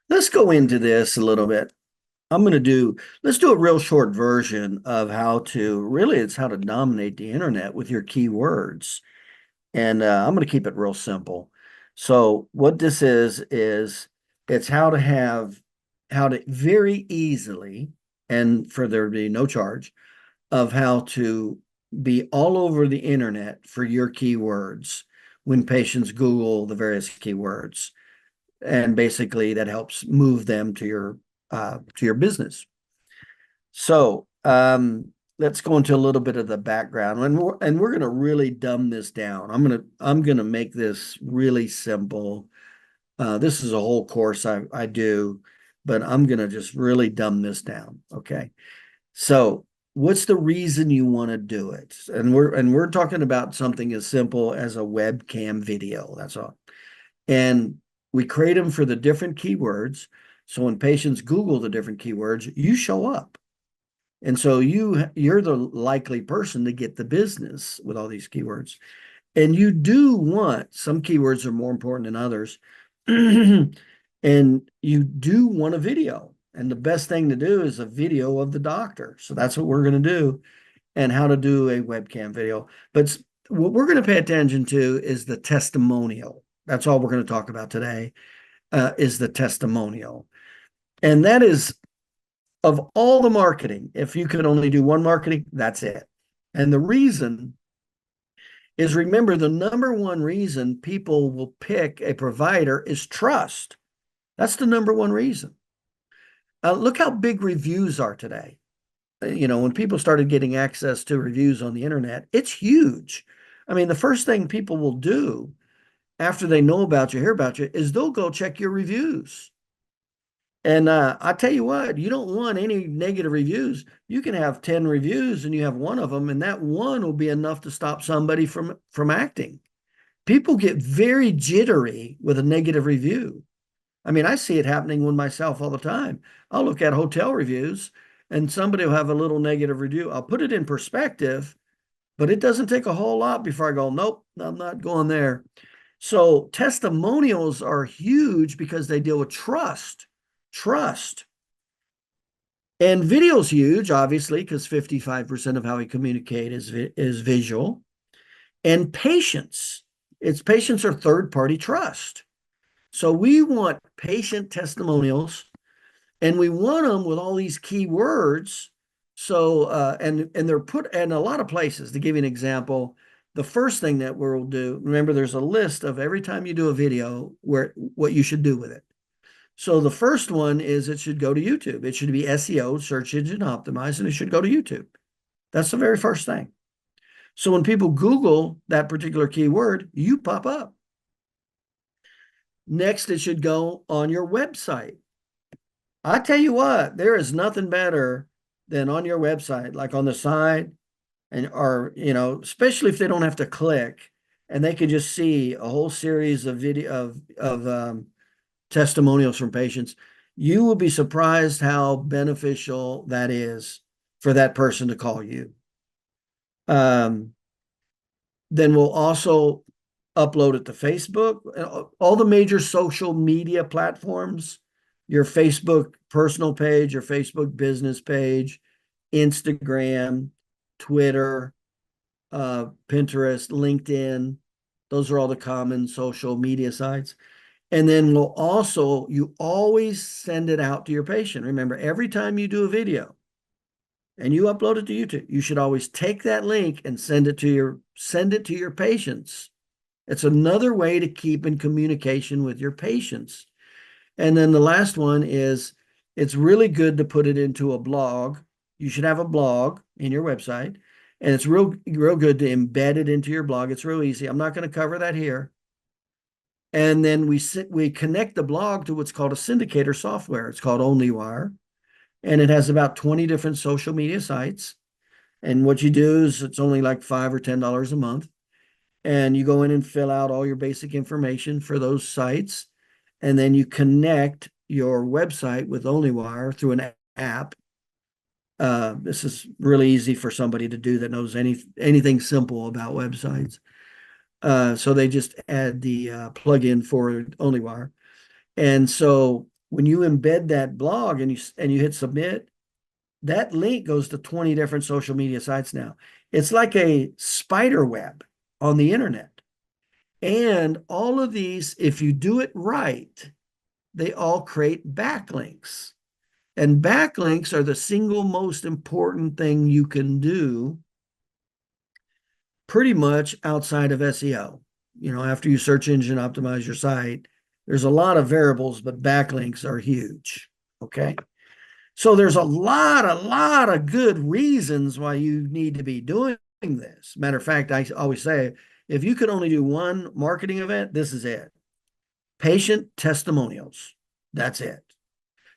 Let's go into this a little bit. Let's do a real short version of it's how to dominate the internet with your keywords. And I'm going to keep it real simple. So what this is it's how to very easily, and for there to be no charge, of how to be all over the internet for your keywords when patients Google the various keywords. And basically that helps move them to your business. So let's go into a little bit of the background, and we're going to really dumb this down. I'm gonna make this really simple. This is a whole course I do, but I'm gonna just really dumb this down. Okay. So what's the reason you want to do it? And we're talking about something as simple as a webcam video. That's all. And we create them for the different keywords. So when patients Google the different keywords, you show up. And so you're the likely person to get the business with all these keywords. And you do want, some keywords are more important than others. And you do want a video. And the best thing to do is a video of the doctor. So that's what we're going to do, and how to do a webcam video. But what we're going to pay attention to is the testimonial. That's all we're going to talk about today, is the testimonial. And that is, of all the marketing, if you could only do one marketing, that's it. And the reason is, remember, the number one reason people will pick a provider is trust. That's the number one reason. Look how big reviews are today. When people started getting access to reviews on the internet, it's huge. I mean, the first thing people will do after they know about you, hear about you, is they'll go check your reviews. And I tell you what, you don't want any negative reviews. You can have 10 reviews and you have one of them, and that one will be enough to stop somebody from acting. People get very jittery with a negative review. I mean, I see it happening with myself all the time. I'll look at hotel reviews and somebody will have a little negative review. I'll put it in perspective, but it doesn't take a whole lot before I go, nope, I'm not going there. So testimonials are huge because they deal with trust. Trust. And video's huge, obviously, because 55% of how we communicate is visual. And patience. It's patience or third-party trust. So we want patient testimonials, and we want them with all these keywords. So and they're put in a lot of places. To give you an example, the first thing that we'll do, remember, there's a list of every time you do a video what you should do with it. So the first one is it should go to YouTube. It should be SEO, search engine optimized, and it should go to YouTube. That's the very first thing. So when people Google that particular keyword, you pop up. Next, it should go on your website. I tell you what, there is nothing better than on your website, like on the side, or especially if they don't have to click, and they can just see a whole series of video of testimonials from patients. You will be surprised how beneficial that is for that person to call you. Um, then we'll also upload it to Facebook, all the major social media platforms, your Facebook personal page, your Facebook business page, Instagram, Twitter, Pinterest, LinkedIn. Those are all the common social media sites. And then you always send it out to your patient. Remember, every time you do a video and you upload it to YouTube, you should always take that link and send it to your patients. It's another way to keep in communication with your patients. And then the last one is, it's really good to put it into a blog. You should have a blog in your website, and it's real good to embed it into your blog. It's real easy. I'm not going to cover that here. And then we connect the blog to what's called a syndicator software. It's called OnlyWire, and it has about 20 different social media sites. And what you do is, it's only like $5 or $10 a month. And you go in and fill out all your basic information for those sites. And then you connect your website with OnlyWire through an app. This is really easy for somebody to do that knows anything simple about websites. So they just add the plugin for OnlyWire. And so When you embed that blog and you hit submit, that link goes to 20 different social media sites now. It's like a spider web on the internet. And all of these, if you do it right, they all create backlinks. And backlinks are the single most important thing you can do pretty much outside of SEO. After you search engine optimize your site, there's a lot of variables, but backlinks are huge. Okay. So there's a lot of good reasons why you need to be doing this. Matter of fact, I always say, if you could only do one marketing event, this is it. Patient testimonials. That's it.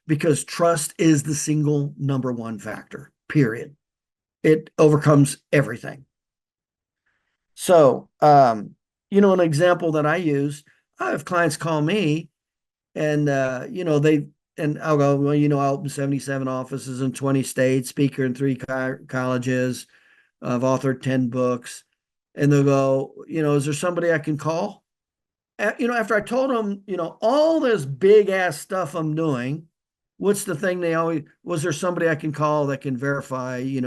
Because trust is the single number one factor, period. It overcomes everything. So, an example that I use, I have clients call me and, I'll go, well, I open 77 offices in 20 states, speaker in 3 colleges, I've authored 10 books. And they'll go, is there somebody I can call? After I told them, all this big ass stuff I'm doing, what's the thing was there somebody I can call that can verify, that you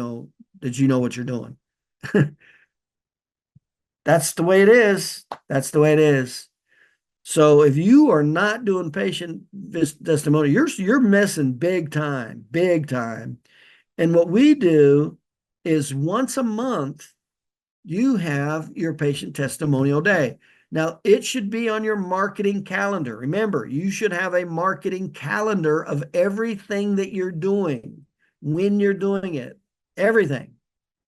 know what you're doing? That's the way it is. That's the way it is. So if you are not doing patient testimony, you're missing big time, big time. And what we do is once a month, you have your patient testimonial day. Now, it should be on your marketing calendar. Remember, you should have a marketing calendar of everything that you're doing, when you're doing it, everything.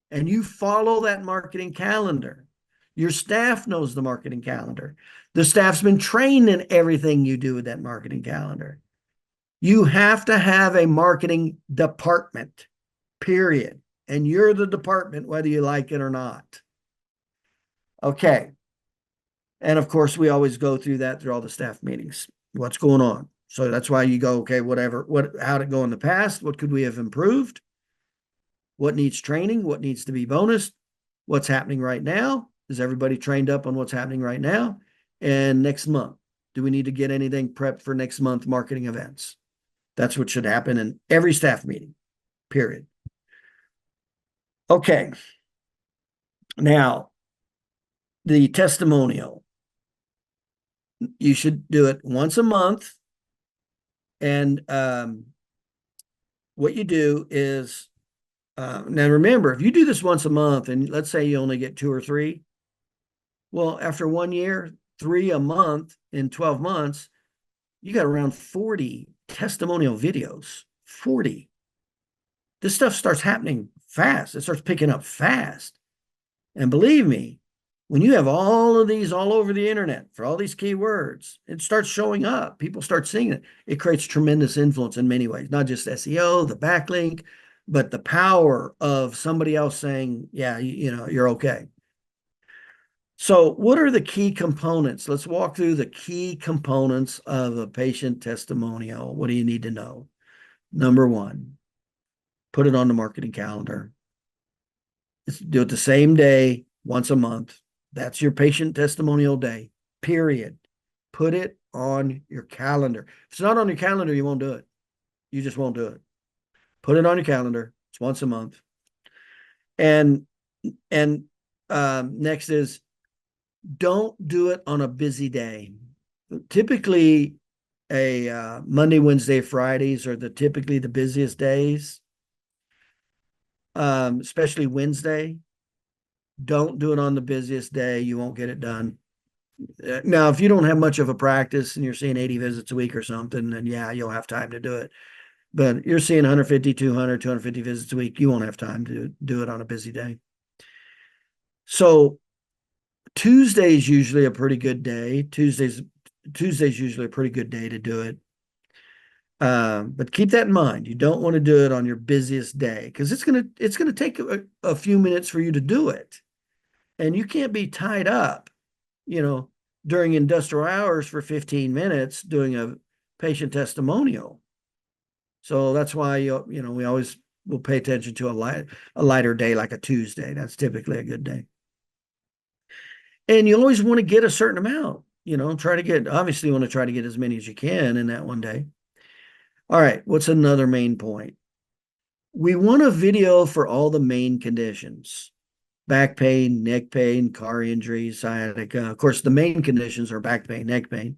And you follow that marketing calendar. Your staff knows the marketing calendar. The staff's been trained in everything you do with that marketing calendar. You have to have a marketing department, period. And you're the department, whether you like it or not. Okay. And of course, we always go through that through all the staff meetings. What's going on? So that's why you go, okay, whatever, how did it go in the past? What could we have improved? What needs training? What needs to be bonused? What's happening right now? Is everybody trained up on what's happening right now? And next month, do we need to get anything prepped for next month marketing events? That's what should happen in every staff meeting, period. Okay. Now, the testimonial. You should do it once a month. And what you do is, now remember, if you do this once a month and let's say you only get 2 or 3, well, after 1 year, 3 a month in 12 months, you got around 40 testimonial videos. 40. This stuff starts happening fast. It starts picking up fast. And believe me, when you have all of these all over the internet for all these keywords, it starts showing up. People start seeing it. It creates tremendous influence in many ways, not just SEO, the backlink, but the power of somebody else saying, yeah, you're okay. So what are the key components? Let's walk through the key components of a patient testimonial. What do you need to know? Number 1, put it on the marketing calendar. Do it the same day, once a month. That's your patient testimonial day, period. Put it on your calendar. If it's not on your calendar, you won't do it. You just won't do it. Put it on your calendar. It's once a month. And next is, don't do it on a busy day. Typically, a Monday, Wednesday, Fridays are typically the busiest days, especially Wednesday. Don't do it on the busiest day. You won't get it done. Now, if you don't have much of a practice and you're seeing 80 visits a week or something, then yeah, you'll have time to do it. But you're seeing 150, 200, 250 visits a week, you won't have time to do it on a busy day. So Tuesday's usually a pretty good day. Tuesday's usually a pretty good day to do it. But keep that in mind. You don't want to do it on your busiest day because it's gonna take a few minutes for you to do it. And you can't be tied up, during industrial hours for 15 minutes doing a patient testimonial. So that's why, we always will pay attention to a lighter day like a Tuesday. That's typically a good day. And you always want to get a certain amount, obviously you want to try to get as many as you can in that one day. All right, what's another main point? We want a video for all the main conditions: back pain, neck pain, car injury, sciatica. Of course, the main conditions are back pain, neck pain,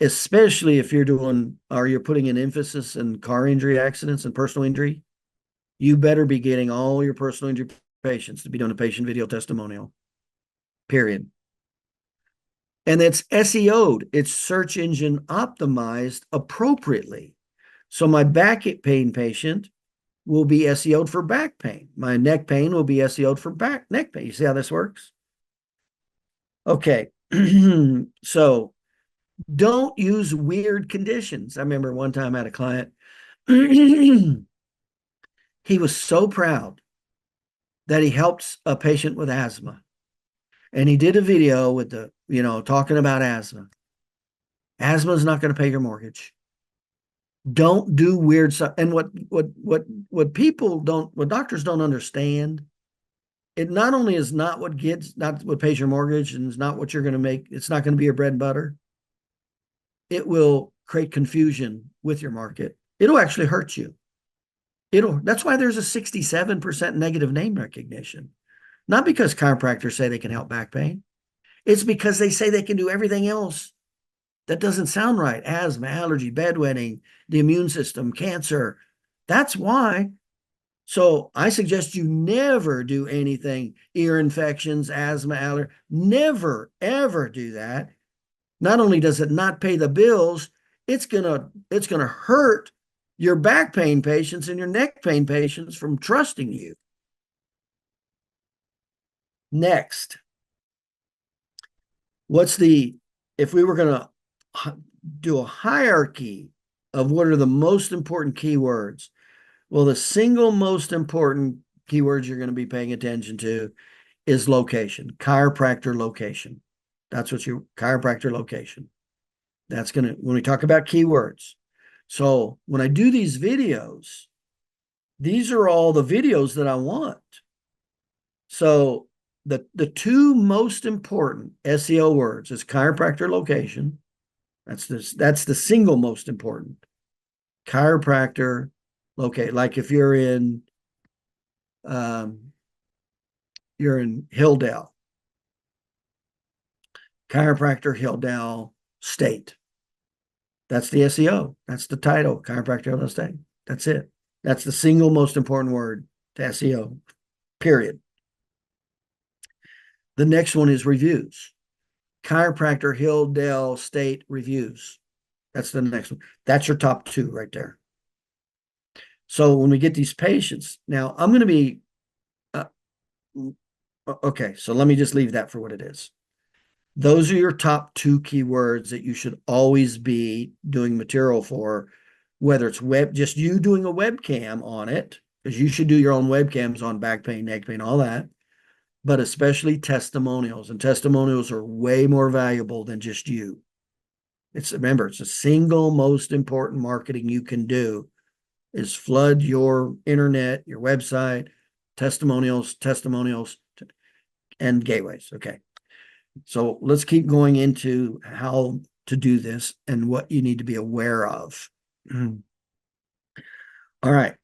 especially if you're doing or you're putting an emphasis in car injury accidents and personal injury. You better be getting all your personal injury patients to be doing a patient video testimonial, period. And it's SEO'd, it's search engine optimized appropriately. So my back pain patient will be SEO'd for back pain. My neck pain will be SEO'd for neck pain. You see how this works? Okay. So don't use weird conditions. I remember one time I had a client. He was so proud that he helped a patient with asthma. And he did a video with talking about asthma. Asthma is not going to pay your mortgage. Don't do weird stuff. And what people don't, what doctors don't understand, it not only is not what pays your mortgage, and it's not what you're going to make. It's not going to be your bread and butter. It will create confusion with your market. It'll actually hurt you. That's why there's a 67% negative name recognition. Not because chiropractors say they can help back pain. It's because they say they can do everything else that doesn't sound right. Asthma, allergy, bedwetting, the immune system, cancer. That's why. So I suggest you never do anything, ear infections, asthma, allergy. Never, ever do that. Not only does it not pay the bills, it's gonna hurt your back pain patients and your neck pain patients from trusting you. Next, if we were going to do a hierarchy of what are the most important keywords, well, the single most important keywords you're going to be paying attention to is location, chiropractor location. That's what chiropractor location. That's going to, when we talk about keywords. So when I do these videos, these are all the videos that I want. So the two most important SEO words is chiropractor location. That's the single most important. Chiropractor locate. Like if you're in Hilldale, chiropractor Hilldale State. That's the SEO. That's the title. Chiropractor Hilldale State. That's it. That's the single most important word to SEO. Period. The next one is reviews. Chiropractor Hilldale State reviews. That's the next one. That's your top two right there. So when we get these patients, now I'm going to be, okay, so let me just leave that for what it is. Those are your top two keywords that you should always be doing material for, whether it's just you doing a webcam on it, because you should do your own webcams on back pain, neck pain, all that, but especially testimonials. And testimonials are way more valuable than just you. Remember, it's the single most important marketing you can do is flood your internet, your website, testimonials, and gateways. Okay. So let's keep going into how to do this and what you need to be aware of. All right.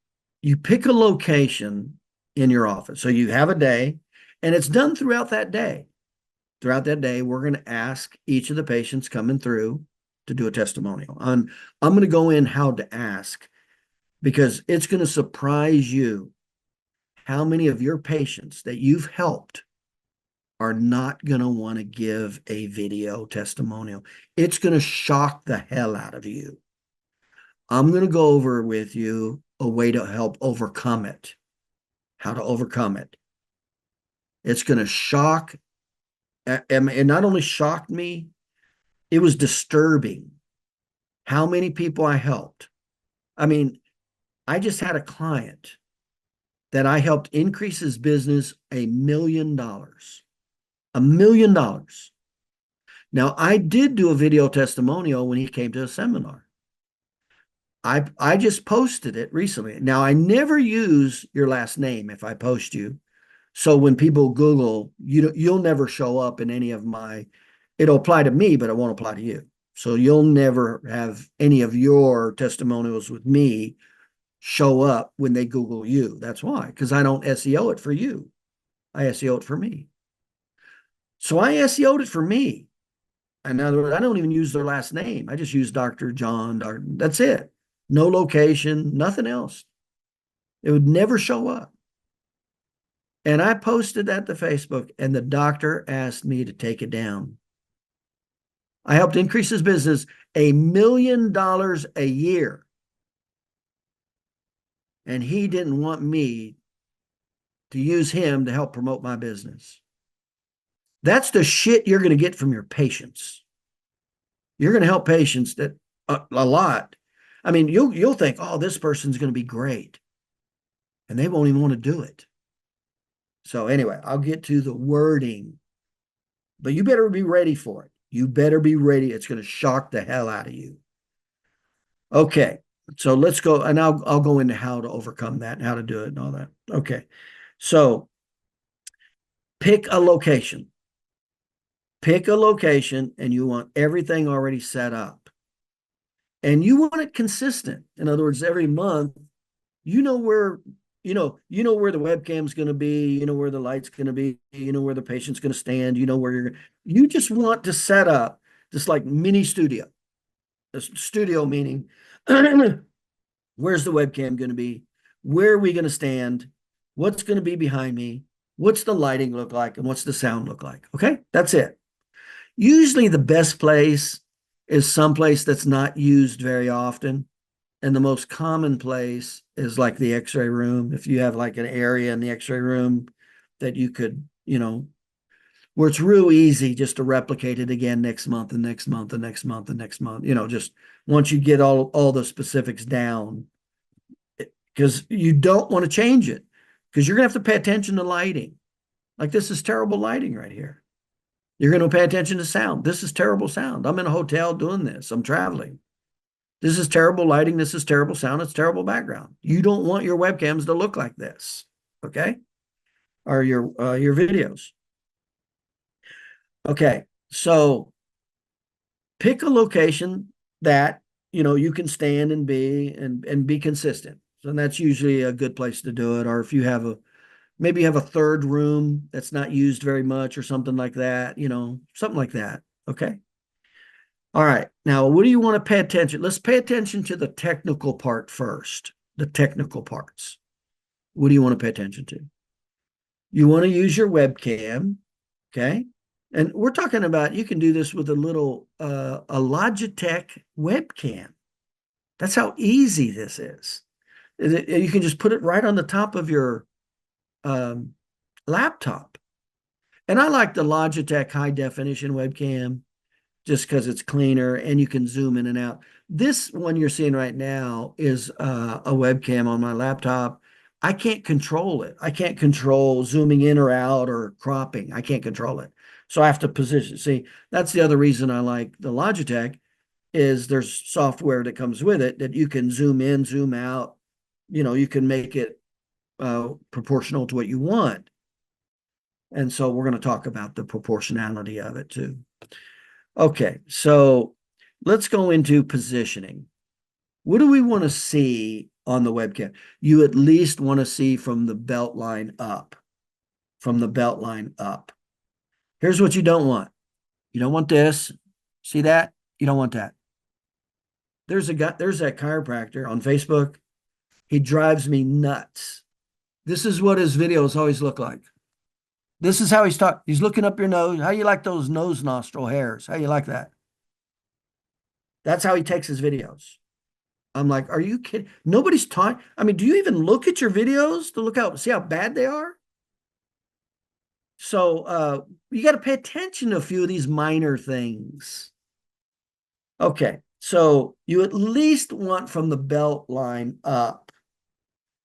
You pick a location in your office. So you have a day, and it's done throughout that day. Throughout that day, we're going to ask each of the patients coming through to do a testimonial. I'm going to go in how to ask, because it's going to surprise you how many of your patients that you've helped are not going to want to give a video testimonial. It's going to shock the hell out of you. I'm going to go over with you a way to help overcome it, how to overcome it. It's going to shock, it not only shocked me, it was disturbing how many people I helped. I mean, I just had a client that I helped increase his business $1 million. $1 million. Now, I did do a video testimonial when he came to a seminar. I just posted it recently. Now, I never use your last name if I post you. So when people Google, you'll never show up in any of my, it'll apply to me, but it won't apply to you. So you'll never have any of your testimonials with me show up when they Google you. That's why, because I don't SEO it for you. I SEO it for me. So I SEO'd it for me. In other words, I don't even use their last name. I just use Dr. John. That's it. No location, nothing else. It would never show up. And I posted that to Facebook, and the doctor asked me to take it down. I helped increase his business $1 million a year. And he didn't want me to use him to help promote my business. That's the shit you're going to get from your patients. You're going to help patients that a lot. I mean, you'll think, oh, this person's going to be great. And they won't even want to do it. So anyway, I'll get to the wording. But you better be ready for it. You better be ready. It's going to shock the hell out of you. Okay. So let's go. And I'll go into how to overcome that and how to do it and all that. Okay. So pick a location. Pick a location, and you want everything already set up. And you want it consistent. In other words, every month, you know where where the webcam's going to be, you know where the light's going to be, you know where the patient's going to stand, you know where you just want to set up just like mini studio. A studio meaning where's the webcam going to be? Where are we going to stand? What's going to be behind me? What's the lighting look like? And what's the sound look like? Okay, that's it. Usually the best place is someplace that's not used very often. And the most common place is like the x-ray room. If you have like an area in the x-ray room that you could, where it's real easy just to replicate it again next month and next month and next month and next month, just once you get all the specifics down, because you don't want to change it, because you're going to have to pay attention to lighting. Like this is terrible lighting right here. You're going to pay attention to sound. This is terrible sound. I'm in a hotel doing this. I'm traveling. This is terrible lighting. This is terrible sound. It's terrible background. You don't want your webcams to look like this, okay? Or your videos. Okay, so pick a location that you can stand and be consistent. So that's usually a good place to do it. Or if you have maybe you have a third room that's not used very much or something like that, something like that. Okay. All right. Now, what do you want to pay attention? Let's pay attention to the technical part first, the technical parts. What do you want to pay attention to? You want to use your webcam, okay? And we're talking about, you can do this with a Logitech webcam. That's how easy this is. You can just put it right on the top of your laptop. And I like the Logitech high definition webcam, just because it's cleaner and you can zoom in and out. This one you're seeing right now is a webcam on my laptop. I can't control it. I can't control zooming in or out or cropping. I can't control it. So I have to position. See, that's the other reason I like the Logitech is there's software that comes with it that you can zoom in, zoom out. You can make it proportional to what you want. And so we're going to talk about the proportionality of it too. Okay, so let's go into positioning. What do we want to see on the webcam? You at least want to see from the belt line up. From the belt line up. Here's what you don't want. You don't want this. See that? You don't want that. There's that chiropractor on Facebook. He drives me nuts. This is what his videos always look like. This is how he's talking. He's looking up your nose. How you like those nose nostril hairs? How you like that? That's how he takes his videos. I'm like, are you kidding? Nobody's talking. I mean, do you even look at your videos to see how bad they are? So you got to pay attention to a few of these minor things. Okay, so you at least want from the belt line up.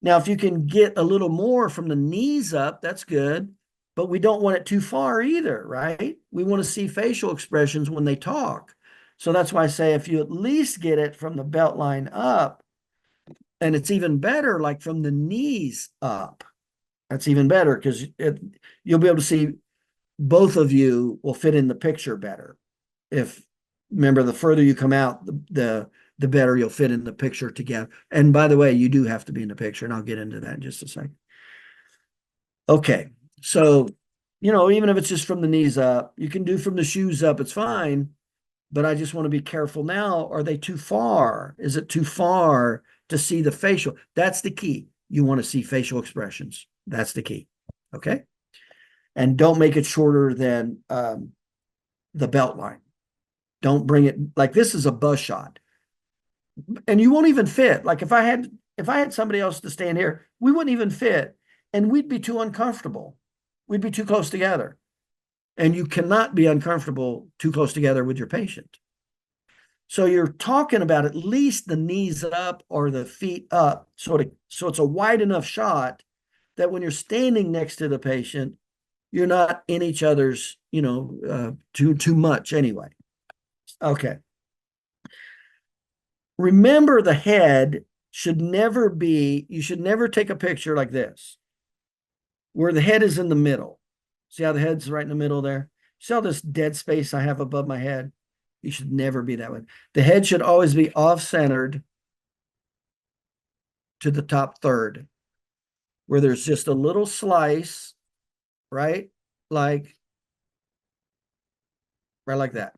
Now, if you can get a little more from the knees up, that's good. But we don't want it too far either, right? We want to see facial expressions when they talk. So that's why I say if you at least get it from the belt line up, and it's even better like from the knees up. That's even better because you'll be able to see both of you will fit in the picture better if Remember, the further you come out, the better you'll fit in the picture together. And by the way, you do have to be in the picture, and I'll get into that in just a second. Okay, so even if it's just from the knees up, you can do from the shoes up, it's fine. But I just want to be careful now. Are they too far? Is it too far to see the facial? That's the key. You want to see facial expressions. That's the key. Okay. And don't make it shorter than the belt line. Don't bring it like this is a buzz shot. And you won't even fit. Like if I had somebody else to stand here, we wouldn't even fit and we'd be too uncomfortable. We'd be too close together. And you cannot be uncomfortable too close together with your patient. So you're talking about at least the knees up or the feet up. So it's a wide enough shot that when you're standing next to the patient, you're not in each other's, too much anyway. Okay. Remember, the head should never you should never take a picture like this, where the head is in the middle. See how the head's right in the middle there? See all this dead space I have above my head? You should never be that way. The head should always be off-centered to the top third, where there's just a little slice, right? Like, right like that.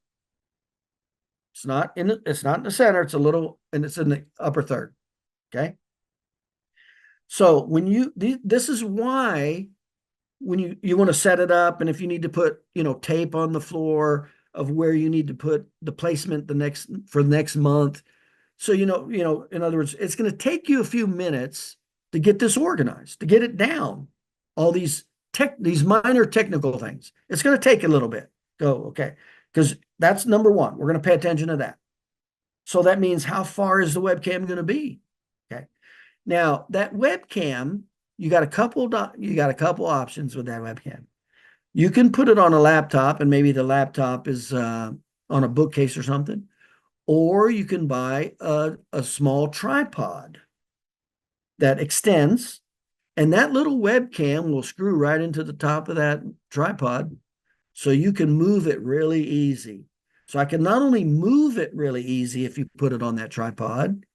It's not in the center, it's a little, and it's in the upper third. Okay. So this is why when you want to set it up, and if you need to put, tape on the floor of where you need to put the placement for the next month. So, in other words, it's going to take you a few minutes to get this organized, to get it down. All these minor technical things. It's going to take a little bit. Go, okay. Because that's number one. We're going to pay attention to that. So that means how far is the webcam going to be? Okay. Now that webcam, you got a couple options with that webcam. You can put it on a laptop, and maybe the laptop is on a bookcase or something. Or you can buy a small tripod that extends, and that little webcam will screw right into the top of that tripod, so you can move it really easy. So I can not only move it really easy if you put it on that tripod,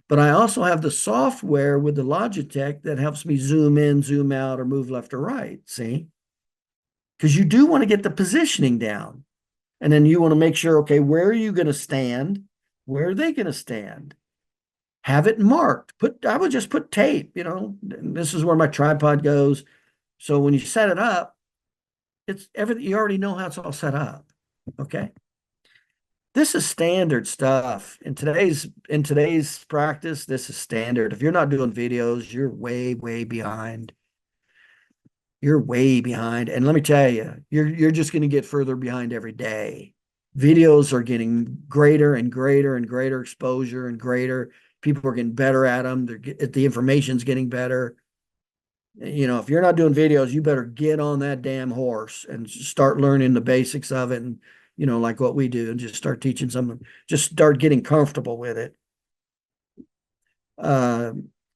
but I also have the software with the Logitech that helps me zoom in, zoom out, or move left or right, see? Because you do want to get the positioning down. And then you want to make sure, okay, where are you going to stand? Where are they going to stand? Have it marked. I would just put tape, this is where my tripod goes. So when you set it up, it's everything. You already know how it's all set up. Okay. This is standard stuff in today's practice. This is standard. If you're not doing videos, you're way, way behind. You're way behind. And let me tell you, you're just going to get further behind every day. Videos are getting greater and greater and greater exposure and greater. People are getting better at them. The information's getting better. If you're not doing videos, you better get on that damn horse and start learning the basics of it. And, like what we do, and just start teaching someone, just start getting comfortable with it.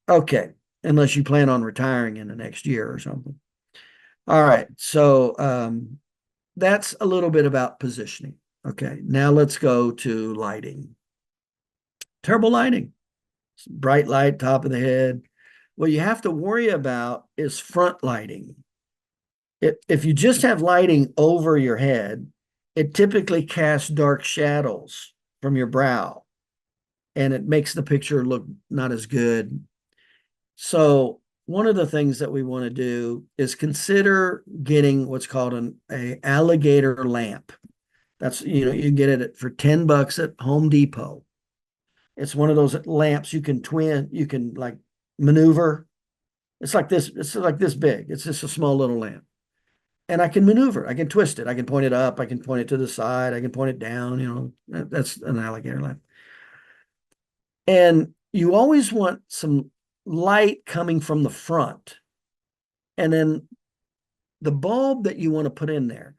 Okay. Unless you plan on retiring in the next year or something. All right. So, that's a little bit about positioning. Okay. Now let's go to lighting. Terrible lighting. Bright light, top of the head. What you have to worry about is front lighting. If you just have lighting over your head, it typically casts dark shadows from your brow, and it makes the picture look not as good. So one of the things that we want to do is consider getting what's called an alligator lamp. That's, you can get it for $10 at Home Depot. It's one of those lamps you can like maneuver. It's like this big. It's just a small little lamp. And I can maneuver. I can twist it. I can point it up. I can point it to the side. I can point it down. That's an alligator lamp. And you always want some light coming from the front. And then the bulb that you want to put in there.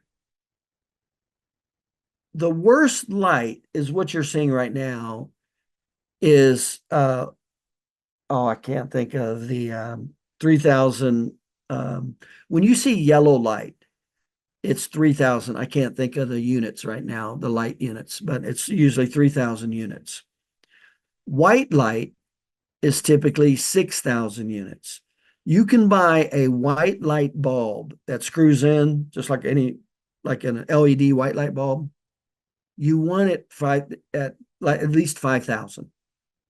The worst light is what you're seeing right now is, I can't think of the 3000. When you see yellow light, it's 3,000. I can't think of the units right now, the light units, but it's usually 3,000 units. White light is typically 6,000 units. You can buy a white light bulb that screws in just like like an LED white light bulb. You want it at least 5,000.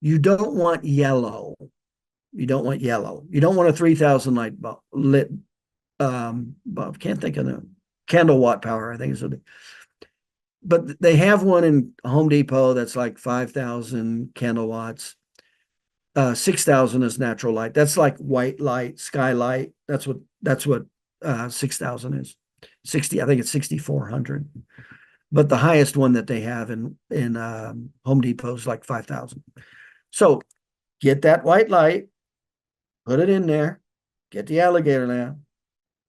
You don't want yellow. You don't want yellow. You don't want a 3,000 light bulb, lit bulb. Can't think of the candle watt power, I think is what. But they have one in Home Depot that's like 5,000 candle watts. 6,000 is natural light. That's like white light, skylight. That's what 6,000 is. 60, I think it's 6,400. But the highest one that they have in Home Depot is like 5,000. So get that white light, put it in there, get the alligator lamp,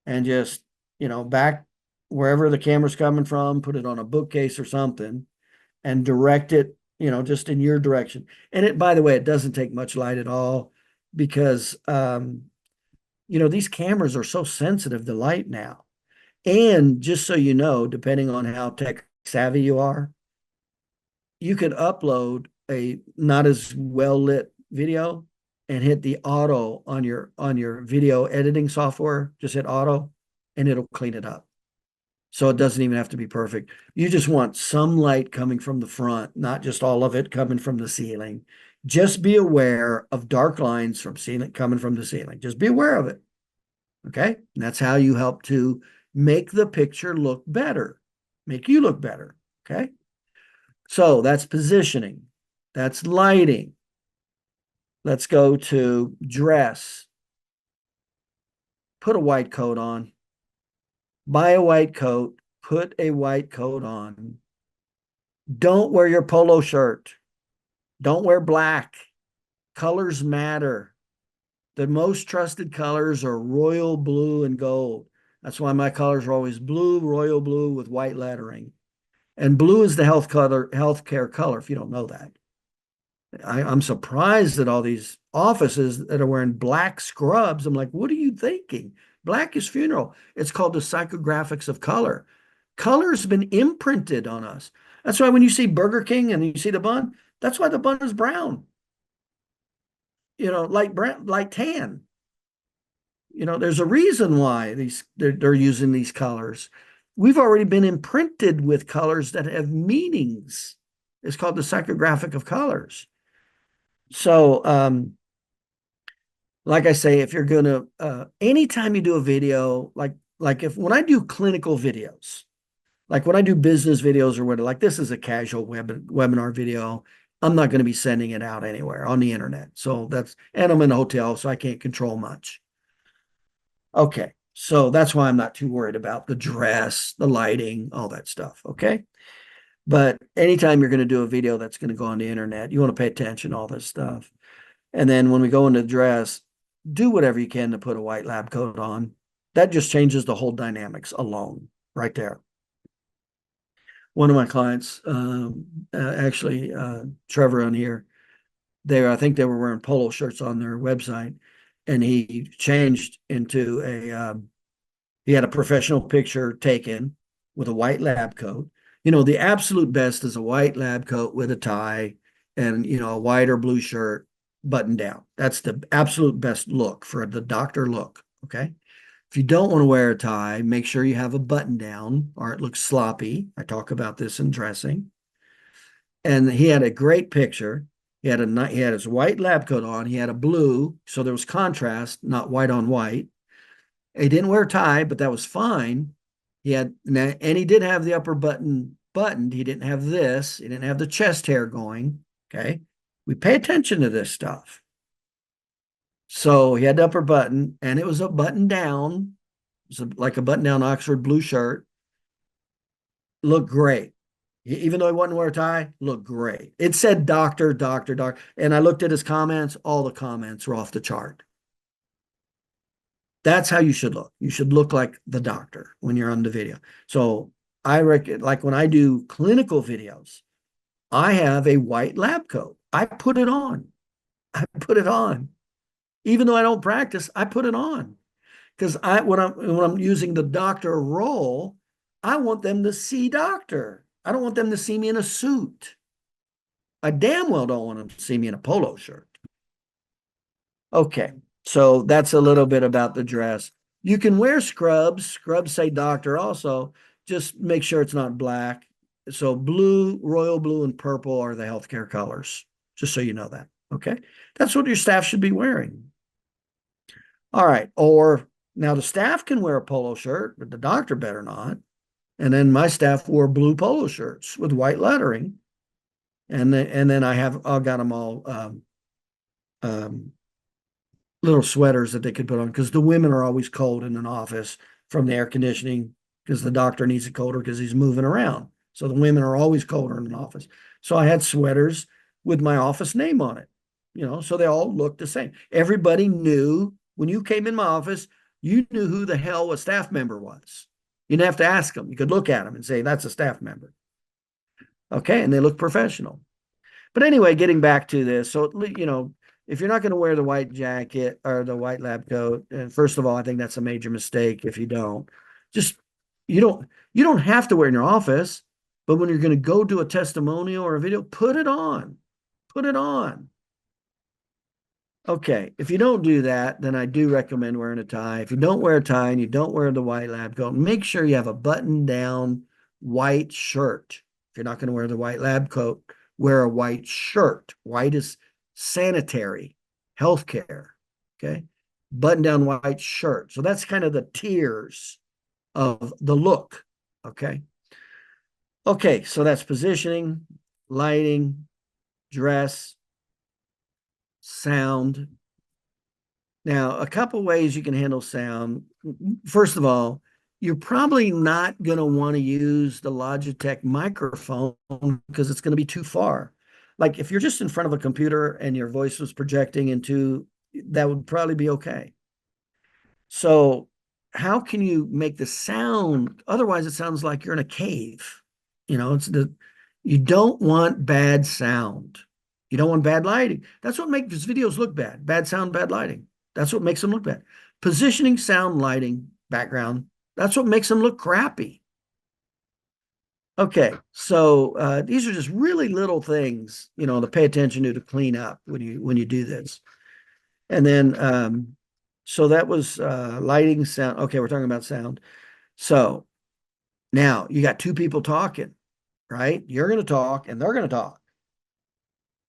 and just, back wherever the camera's coming from, put it on a bookcase or something, and direct it, just in your direction. And it, by the way, it doesn't take much light at all because, these cameras are so sensitive to light now. And just so you know, depending on how tech savvy you are, you could upload a not as well lit video and hit the auto on your video editing software. Just hit auto and it'll clean it up. So it doesn't even have to be perfect. You just want some light coming from the front, not just all of it coming from the ceiling. Just be aware of dark lines from ceiling coming from the ceiling. Just be aware of it. Okay? And that's how you help to make the picture look better, make you look better. Okay? So that's positioning. That's lighting. Let's go to dress. Put a white coat on. Buy a white coat. Put a white coat on. Don't wear your polo shirt. Don't wear black. Colors matter. The most trusted colors are royal blue and gold. That's why my colors are always blue, royal blue with white lettering. And blue is the healthcare color, if you don't know that. I'm surprised at all these offices that are wearing black scrubs. I'm like, what are you thinking? Black is funeral. It's called the psychographics of color. Color's been imprinted on us. That's why when you see Burger King and you see the bun, that's why the bun is brown. Light brown, light tan. There's a reason why they're using these colors. We've already been imprinted with colors that have meanings. It's called the psychographic of colors. So, like I say, if you're gonna, anytime you do a video, like when I do clinical videos, like when I do business videos or whatever, like this is a casual webinar video. I'm not going to be sending it out anywhere on the internet. So and I'm in a hotel, so I can't control much. Okay. So that's why I'm not too worried about the dress, the lighting, all that stuff. Okay. But anytime you're going to do a video that's going to go on the internet, you want to pay attention to all this stuff. And then when we go into dress, do whatever you can to put a white lab coat on. That just changes the whole dynamics alone right there. One of my clients, actually, Trevor on here, I think they were wearing polo shirts on their website, and he changed into he had a professional picture taken with a white lab coat. The absolute best is a white lab coat with a tie and, a white or blue shirt buttoned down. That's the absolute best look for the doctor look. Okay. If you don't want to wear a tie, make sure you have a button down or it looks sloppy. I talk about this in dressing. And he had a great picture. He had his white lab coat on. He had a blue, so there was contrast, not white on white. He didn't wear a tie, but that was fine. And he did have the upper button buttoned. He didn't have this. He didn't have the chest hair going. Okay. We pay attention to this stuff. So he had the upper button, and it was a button down. It was like a button down Oxford blue shirt. Looked great. Even though he wasn't wearing a tie, looked great. It said doctor, doctor, doctor. And I looked at his comments. All the comments were off the chart. That's how you should look. You should look like the doctor when you're on the video. So I reckon, like when I do clinical videos, I have a white lab coat. I put it on. Even though I don't practice, I put it on because when I'm using the doctor role, I want them to see doctor. I don't want them to see me in a suit. I damn well don't want them to see me in a polo shirt. Okay, so that's a little bit about the dress. You can wear scrubs. Scrubs say doctor also. Just make sure it's not black. So blue, royal blue, and purple are the healthcare colors, just so you know that. Okay, that's what your staff should be wearing. All right, or now the staff can wear a polo shirt, but the doctor better not. And then my staff wore blue polo shirts with white lettering, and then I got them all um, little sweaters that they could put on because the women are always cold in an office from the air conditioning because the doctor needs it colder because he's moving around. So the women are always colder in an office. So I had sweaters with my office name on it, so they all looked the same. Everybody knew when you came in my office, you knew who the hell a staff member was. You didn't have to ask them. You could look at them and say, that's a staff member. Okay. And they look professional. But anyway, getting back to this. So, if you're not going to wear the white jacket or the white lab coat, and first of all, I think that's a major mistake if you don't. Just you don't have to wear it in your office, but when you're going to go do a testimonial or a video, put it on. Put it on. Okay, if you don't do that, then I do recommend wearing a tie. If you don't wear a tie and you don't wear the white lab coat, make sure you have a button-down white shirt. If you're not going to wear the white lab coat, wear a white shirt. White is sanitary, healthcare. Okay, button-down white shirt. So that's kind of the tiers of the look. Okay. Okay, so that's positioning, lighting, dress, sound. Now, a couple ways you can handle sound. First of all, you're probably not going to want to use the Logitech microphone because it's going to be too far. Like if you're just in front of a computer and your voice was projecting into, that would probably be okay. So how can you make the sound? Otherwise, it sounds like you're in a cave. You don't want bad sound. You don't want bad lighting. That's what makes videos look bad. Bad sound, bad lighting. That's what makes them look bad. Positioning, sound, lighting, background. That's what makes them look crappy. Okay, so these are just really little things, to pay attention to clean up when you do this. And then, so that was lighting, sound. Okay, we're talking about sound. So now you got two people talking, right? You're going to talk and they're going to talk.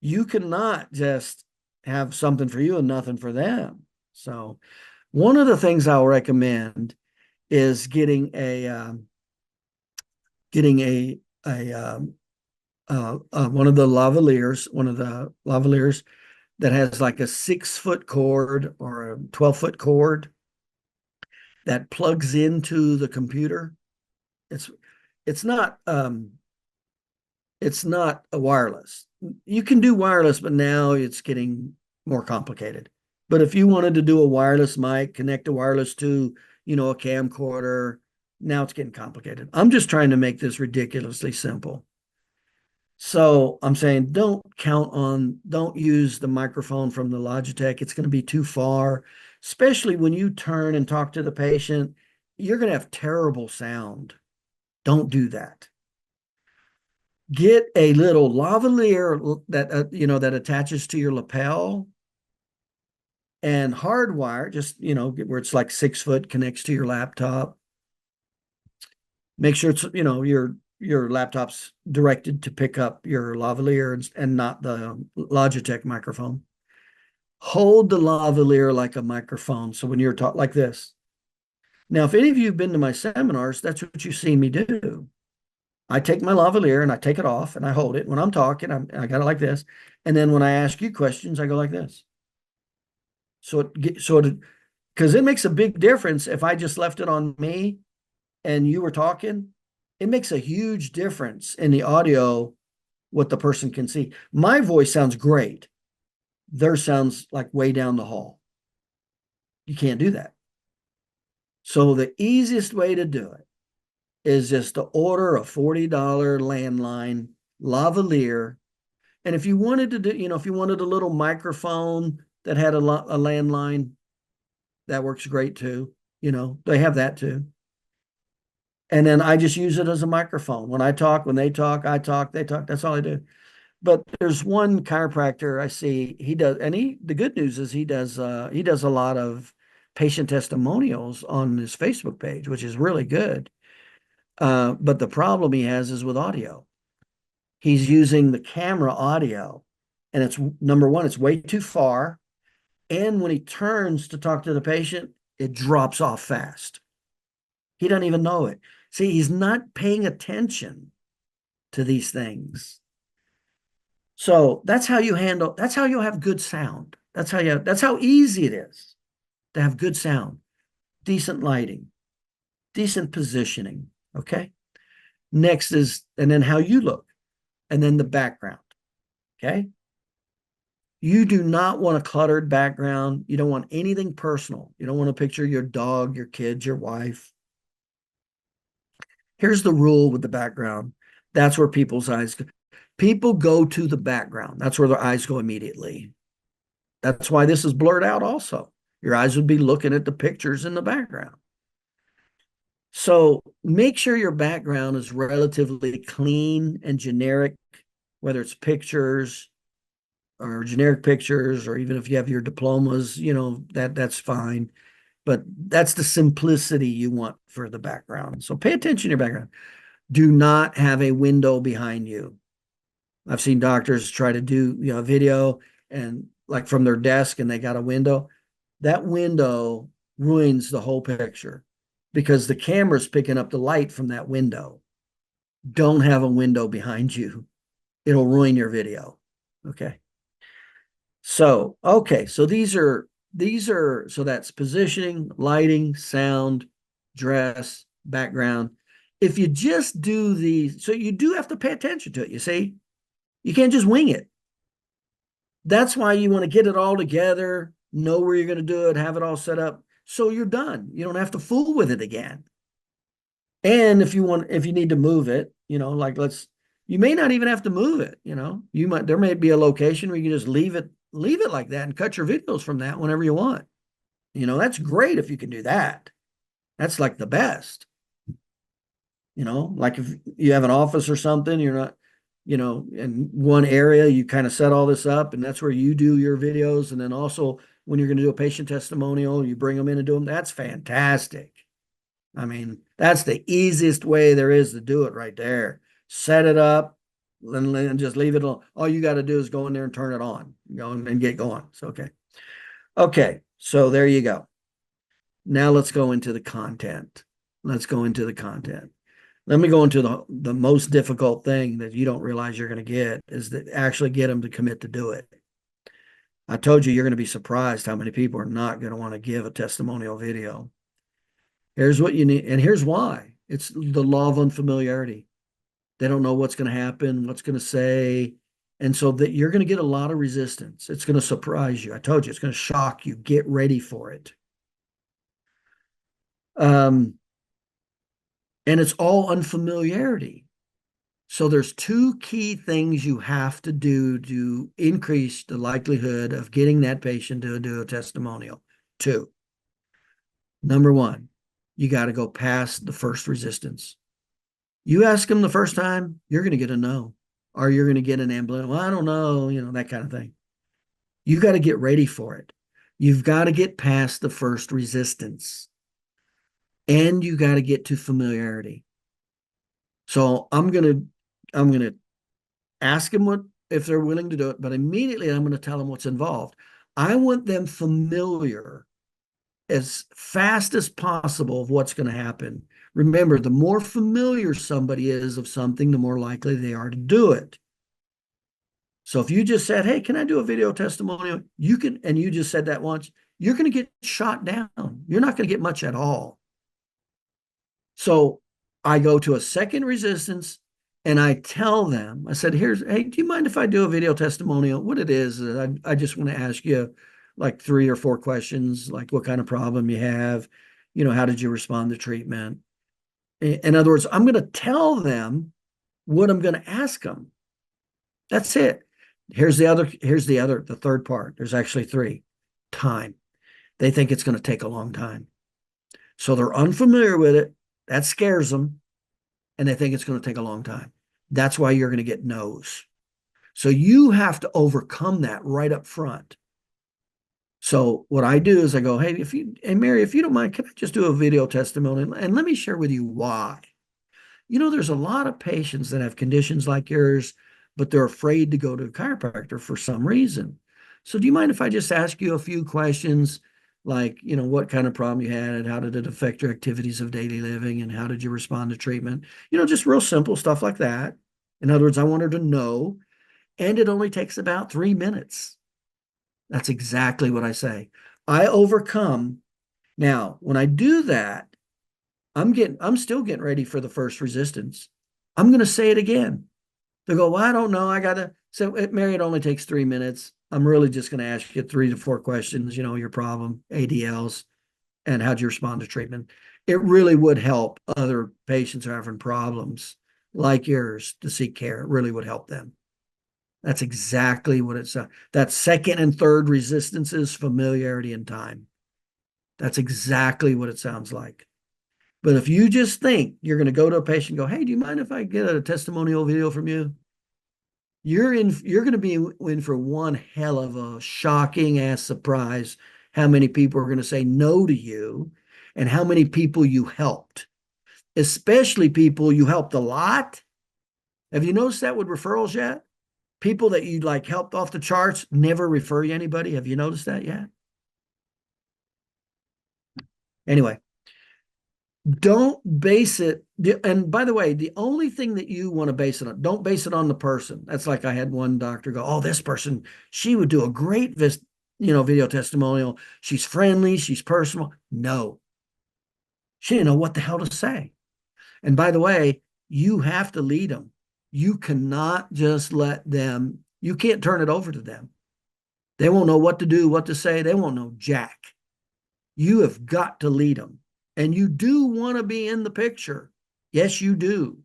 You cannot just have something for you and nothing for them. So one of the things I'll recommend is getting one of the lavaliers that has like a 6-foot cord or a 12-foot cord that plugs into the computer. It's not a wireless. You can do wireless, but now it's getting more complicated. But if you wanted to do a wireless mic, connect a wireless to, a camcorder, now it's getting complicated. I'm just trying to make this ridiculously simple. So I'm saying don't use the microphone from the Logitech. It's going to be too far, especially when you turn and talk to the patient. You're going to have terrible sound. Don't do that. Get a little lavalier that attaches to your lapel and hardwire, just, where it's like 6 foot, connects to your laptop. Make sure it's, your laptop's directed to pick up your lavalier and not the Logitech microphone. Hold the lavalier like a microphone. So when you're talking like this. Now, if any of you have been to my seminars, that's what you see me do. I take my lavalier and I take it off and I hold it. When I'm talking, I got it like this. And then when I ask you questions, I go like this. Because it makes a big difference if I just left it on me and you were talking. It makes a huge difference in the audio, what the person can see. My voice sounds great. Theirs sounds like way down the hall. You can't do that. So the easiest way to do it is just to order a $40 landline lavalier. And if you wanted to do, if you wanted a little microphone that had a landline, that works great too. They have that too. And then I just use it as a microphone. When I talk, when they talk, I talk, they talk. That's all I do. But there's one chiropractor I see, he does, and the good news is he does a lot of patient testimonials on his Facebook page, which is really good. But the problem he has is with audio. He's using the camera audio, and it's number one, it's way too far. And when he turns to talk to the patient, it drops off fast. He doesn't even know it. See, he's not paying attention to these things. So that's how you handle, that's how you'll have good sound. That's how easy it is to have good sound, decent lighting, decent positioning. Okay. Next is, and then how you look, and then the background. Okay. You do not want a cluttered background. You don't want anything personal. You don't want to picture your dog, your kids, your wife. Here's the rule with the background. That's where people's eyes go. People go to the background. That's where their eyes go immediately. That's why this is blurred out also. Your eyes would be looking at the pictures in the background. So make sure your background is relatively clean and generic, whether it's pictures or generic pictures, or even if you have your diplomas, that's fine. But that's the simplicity you want for the background. So pay attention to your background. Do not have a window behind you. I've seen doctors try to do, a video and like from their desk and they got a window. That window ruins the whole picture because the camera's picking up the light from that window. Don't have a window behind you. It'll ruin your video. Okay. So so that's positioning, lighting, sound, dress, background. If you just do these, so you do have to pay attention to it, you see? You can't just wing it. That's why you want to get it all together, know where you're going to do it, have it all set up, so you're done. You don't have to fool with it again. And if you need to move it, you may not even have to move it. There may be a location where you can just leave it like that and cut your videos from that whenever you want. That's great if you can do that. That's like the best. Like if you have an office or something, you're not, in one area, you kind of set all this up and that's where you do your videos. And then also when you're going to do a patient testimonial, you bring them in and do them. That's fantastic. I mean, that's the easiest way there is to do it right there. Set it up and just leave it alone. All you got to do is go in there and turn it on, and get going. So, okay. Okay. So there you go. Now let's go into the content. Let me go into the most difficult thing that you don't realize you're going to get is that actually get them to commit to do it. I told you, you're going to be surprised how many people are not going to want to give a testimonial video. Here's what you need, and here's why. It's the law of unfamiliarity. They don't know what's going to happen, what's going to say, and so that you're going to get a lot of resistance. It's going to surprise you. I told you, it's going to shock you. Get ready for it. And it's all unfamiliarity. So there's two key things you have to do to increase the likelihood of getting that patient to do a testimonial. Two. Number one, you got to go past the first resistance. You ask them the first time, you're going to get a no, or you're going to get an ambulance. Well, I don't know, that kind of thing. You got to get ready for it. You've got to get past the first resistance, and you got to get to familiarity. So I'm going to ask them if they're willing to do it, but immediately I'm going to tell them what's involved. I want them familiar as fast as possible of what's going to happen. Remember, the more familiar somebody is of something, the more likely they are to do it. So if you just said, hey, can I do a video testimonial? You can, and you just said that once, you're going to get shot down. You're not going to get much at all. So I go to a second resistance and I tell them, I said, hey, do you mind if I do a video testimonial? What it is, I just want to ask you like 3 or 4 questions, like what kind of problem you have, how did you respond to treatment? In other words, I'm going to tell them what I'm going to ask them. That's it. The third part. There's actually 3. Time. They think it's going to take a long time. So they're unfamiliar with it. That scares them, and they think it's going to take a long time. That's why you're going to get no's. So you have to overcome that right up front. So what I do is I go, hey, Mary, if you don't mind, can I just do a video testimonial? And let me share with you why. There's a lot of patients that have conditions like yours, but they're afraid to go to a chiropractor for some reason. So do you mind if I just ask you a few questions, like, what kind of problem you had, how did it affect your activities of daily living, and how did you respond to treatment? Just real simple stuff like that. In other words, I want her to know, and it only takes about 3 minutes. That's exactly what I say. I overcome. Now, when I do that, I'm still getting ready for the first resistance. I'm going to say it again. They go, well, I don't know. I got to. So, Mary, it only takes 3 minutes. I'm really just going to ask you 3 to 4 questions, your problem, ADLs, and how'd you respond to treatment? It really would help other patients who are having problems like yours to seek care. It really would help them. That's exactly what it's. That second and third resistances, familiarity, and time. That's exactly what it sounds like. But if you just think you're going to go to a patient and go, hey, do you mind if I get a testimonial video from you? You're going to be in for one hell of a shocking ass surprise how many people are going to say no to you and how many people you helped, especially people you helped a lot. Have you noticed that with referrals yet? People that you like helped off the charts never refer you anybody. Have you noticed that yet? Anyway, don't base it. And by the way, the only thing that you want to base it on, don't base it on the person. That's like I had one doctor go, oh, this person, she would do a great video testimonial. She's friendly, she's personal. No, she didn't know what the hell to say. And by the way, you have to lead them. You cannot just let them, you can't turn it over to them. They won't know what to do, what to say. They won't know jack. You have got to lead them. And you do want to be in the picture. Yes, you do.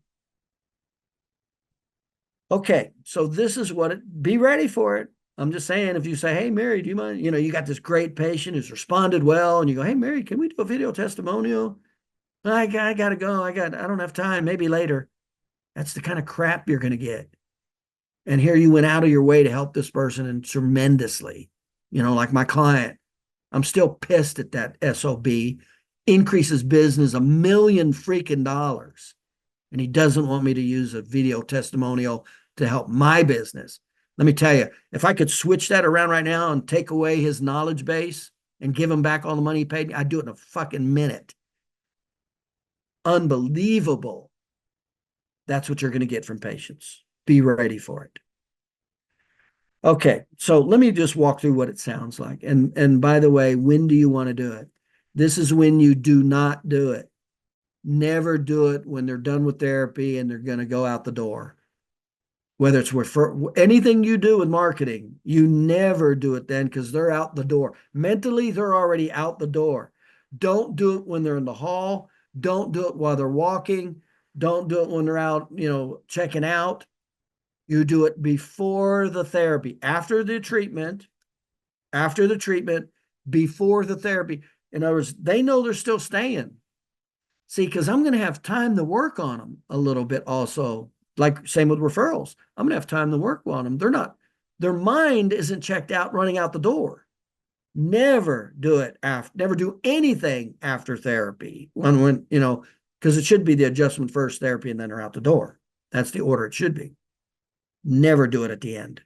Okay, so this is be ready for it. I'm just saying, if you say, hey, Mary, do you mind? You got this great patient who's responded well, and you go, hey, Mary, can we do a video testimonial? I got to go. I don't have time. Maybe later. That's the kind of crap you're going to get. And here you went out of your way to help this person and tremendously. Like my client, I'm still pissed at that SOB. Increases business $1 million freaking dollars. And he doesn't want me to use a video testimonial to help my business. Let me tell you, if I could switch that around right now and take away his knowledge base and give him back all the money he paid me, I'd do it in a fucking minute. Unbelievable. That's what you're going to get from patients. Be ready for it. Okay, so let me just walk through what it sounds like. And by the way, when do you want to do it? This is when you do not do it. Never do it when they're done with therapy and they're going to go out the door. Whether it's anything you do with marketing, you never do it then because they're out the door. Mentally, they're already out the door. Don't do it when they're in the hall. Don't do it while they're walking. Don't do it when they're out, checking out. You do it before the therapy, after the treatment, before the therapy. In other words, they know they're still staying. See, because I'm going to have time to work on them a little bit also. Like same with referrals. I'm going to have time to work on them. Their mind isn't checked out running out the door. Never do it never do anything after therapy. Because it should be the adjustment first, therapy, and then they're out the door. That's the order it should be. Never do it at the end.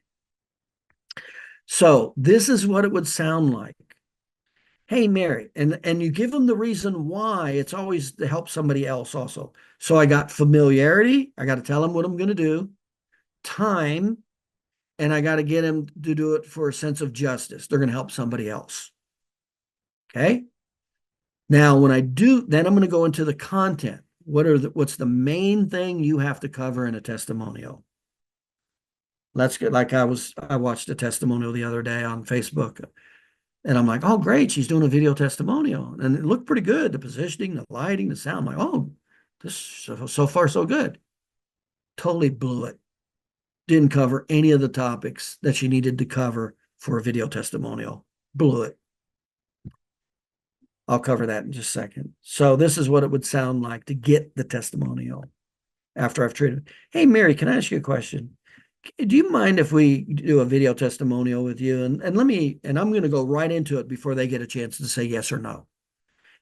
So this is what it would sound like. Hey, Mary, and you give them the reason why. It's always to help somebody else also. So I got familiarity. I got to tell them what I'm going to do. Time. And I got to get them to do it for a sense of justice. They're going to help somebody else. Okay. Now, when I do, then I'm going to go into the content. What's the main thing you have to cover in a testimonial? Let's get like I watched a testimonial the other day on Facebook. And I'm like, oh, great. She's doing a video testimonial. And it looked pretty good. The positioning, the lighting, the sound. I'm like, oh, this so far so good. Totally blew it. Didn't cover any of the topics that she needed to cover for a video testimonial. Blew it. I'll cover that in just a second. So this is what it would sound like to get the testimonial after I've treated. Hey, Mary, can I ask you a question? Do you mind if we do a video testimonial with you? And I'm going to go right into it before they get a chance to say yes or no.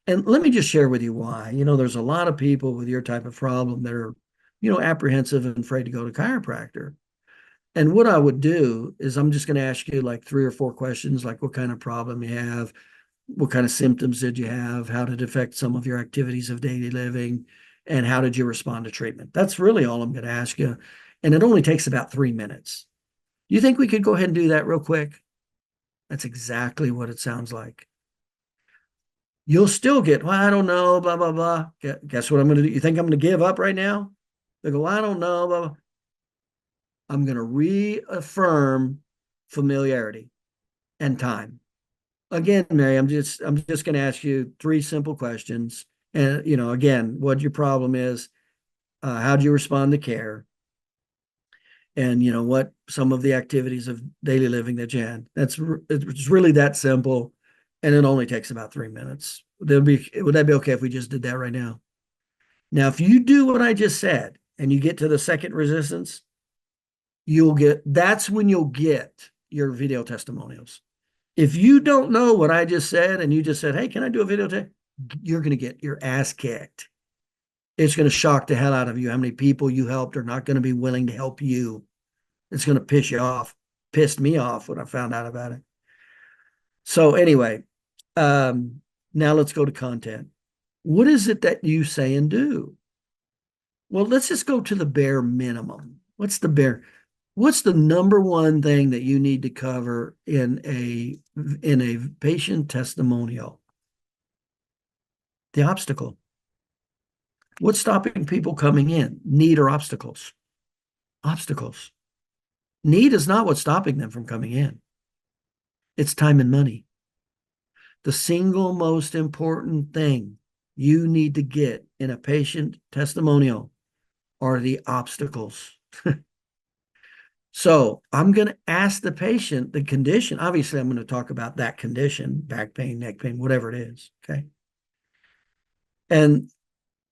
And let me just share with you why. There's a lot of people with your type of problem that are, apprehensive and afraid to go to chiropractor. And what I would do is I'm just going to ask you like 3 or 4 questions, like what kind of problem you have, what kind of symptoms did you have, how did it affect some of your activities of daily living, and how did you respond to treatment? That's really all I'm going to ask you. And it only takes about 3 minutes. Do you think we could go ahead and do that real quick? That's exactly what it sounds like. You'll still get, well, I don't know, blah, blah, blah. Guess what I'm going to do? You think I'm going to give up right now? They go, well, I don't know, blah, blah. I'm going to reaffirm familiarity and time. Again, Mary, I'm just going to ask you 3 simple questions. And, again, what your problem is, how do you respond to care? And, what some of the activities of daily living that you had. It's really that simple. And it only takes about 3 minutes. Would that be okay if we just did that right now? Now, if you do what I just said and you get to the second resistance, that's when you'll get your video testimonials. If you don't know what I just said and you just said, hey, can I do a video test? You're going to get your ass kicked. It's going to shock the hell out of you how many people you helped are not going to be willing to help you. It's going to piss you off. Pissed me off when I found out about it. So anyway, now let's go to content. What is it that you say and do? Well, let's just go to the bare minimum. What's the number one thing that you need to cover in a patient testimonial? The obstacle. What's stopping people coming in? Need or obstacles? Obstacles. Need is not what's stopping them from coming in. It's time and money. The single most important thing you need to get in a patient testimonial are the obstacles. So I'm going to ask the patient the condition. Obviously, I'm going to talk about that condition, back pain, neck pain, whatever it is. Okay. And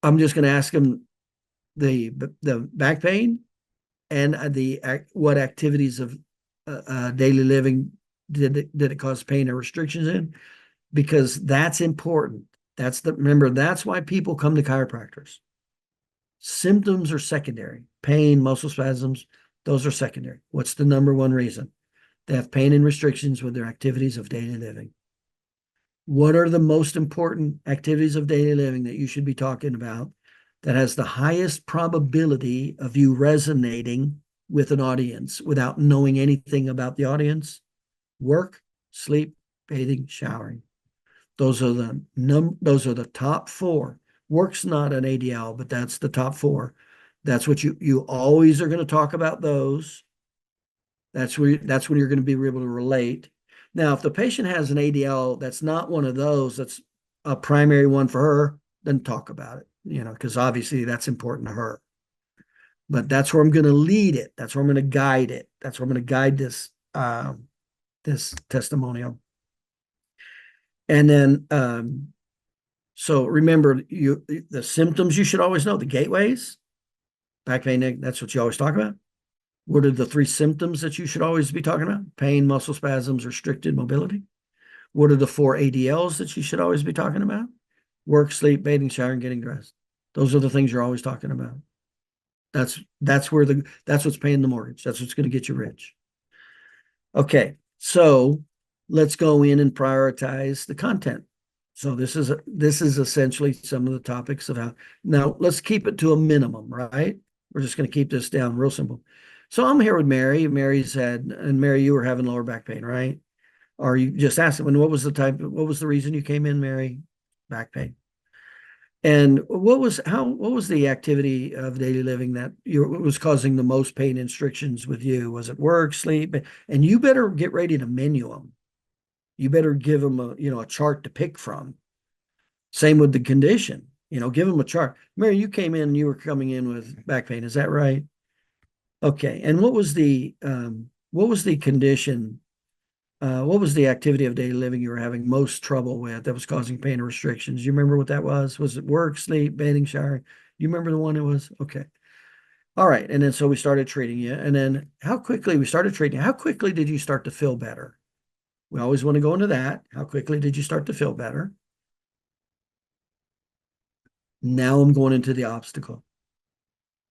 I'm just going to ask them the back pain and what activities of daily living did it cause pain or restrictions in, because that's important. Remember, that's why people come to chiropractors. Symptoms are secondary. Pain, muscle spasms, those are secondary. What's the number one reason? They have pain and restrictions with their activities of daily living. What are the most important activities of daily living that you should be talking about that has the highest probability of you resonating with an audience without knowing anything about the audience? Work, sleep, bathing, showering. Those are the top 4. Work's not an ADL, but that's the top 4. That's what you always are going to talk about those. That's when you're going to be able to relate. Now, if the patient has an ADL that's not one of those, that's a primary one for her, then talk about it, because obviously that's important to her. But that's where I'm going to lead it. That's where I'm going to guide it. That's where I'm going to guide this testimonial. And then, so remember, the symptoms you should always know: the gateways, back pain, neck. That's what you always talk about. What are the 3 symptoms that you should always be talking about? Pain, muscle spasms, restricted mobility. What are the 4 ADLs that you should always be talking about? Work, sleep, bathing, shower, and getting dressed. Those are the things you're always talking about. That's what's paying the mortgage. That's what's going to get you rich. Okay, so let's go in and prioritize the content. So this is essentially some of the topics of how. Now let's keep it to a minimum, right? We're just going to keep this down real simple. So I'm here with Mary. Mary, you were having lower back pain, right? Or you just asked him, what was the reason you came in, Mary? Back pain. And what was the activity of daily living that was causing the most pain and restrictions with you? Was it work, sleep? And you better get ready to menu them. You better give them a chart to pick from. Same with the condition. Give them a chart. Mary, you came in and you were coming in with back pain. Is that right? Okay. And what was the condition what was the activity of daily living you were having most trouble with that was causing pain or restrictions? You remember what that was? Was it work, sleep, bathing, showering? You remember the one it was? Okay. All right. And then so we started treating you. And then how quickly we started treating you? How quickly did you start to feel better? We always want to go into that. How quickly did you start to feel better? Now I'm going into the obstacle.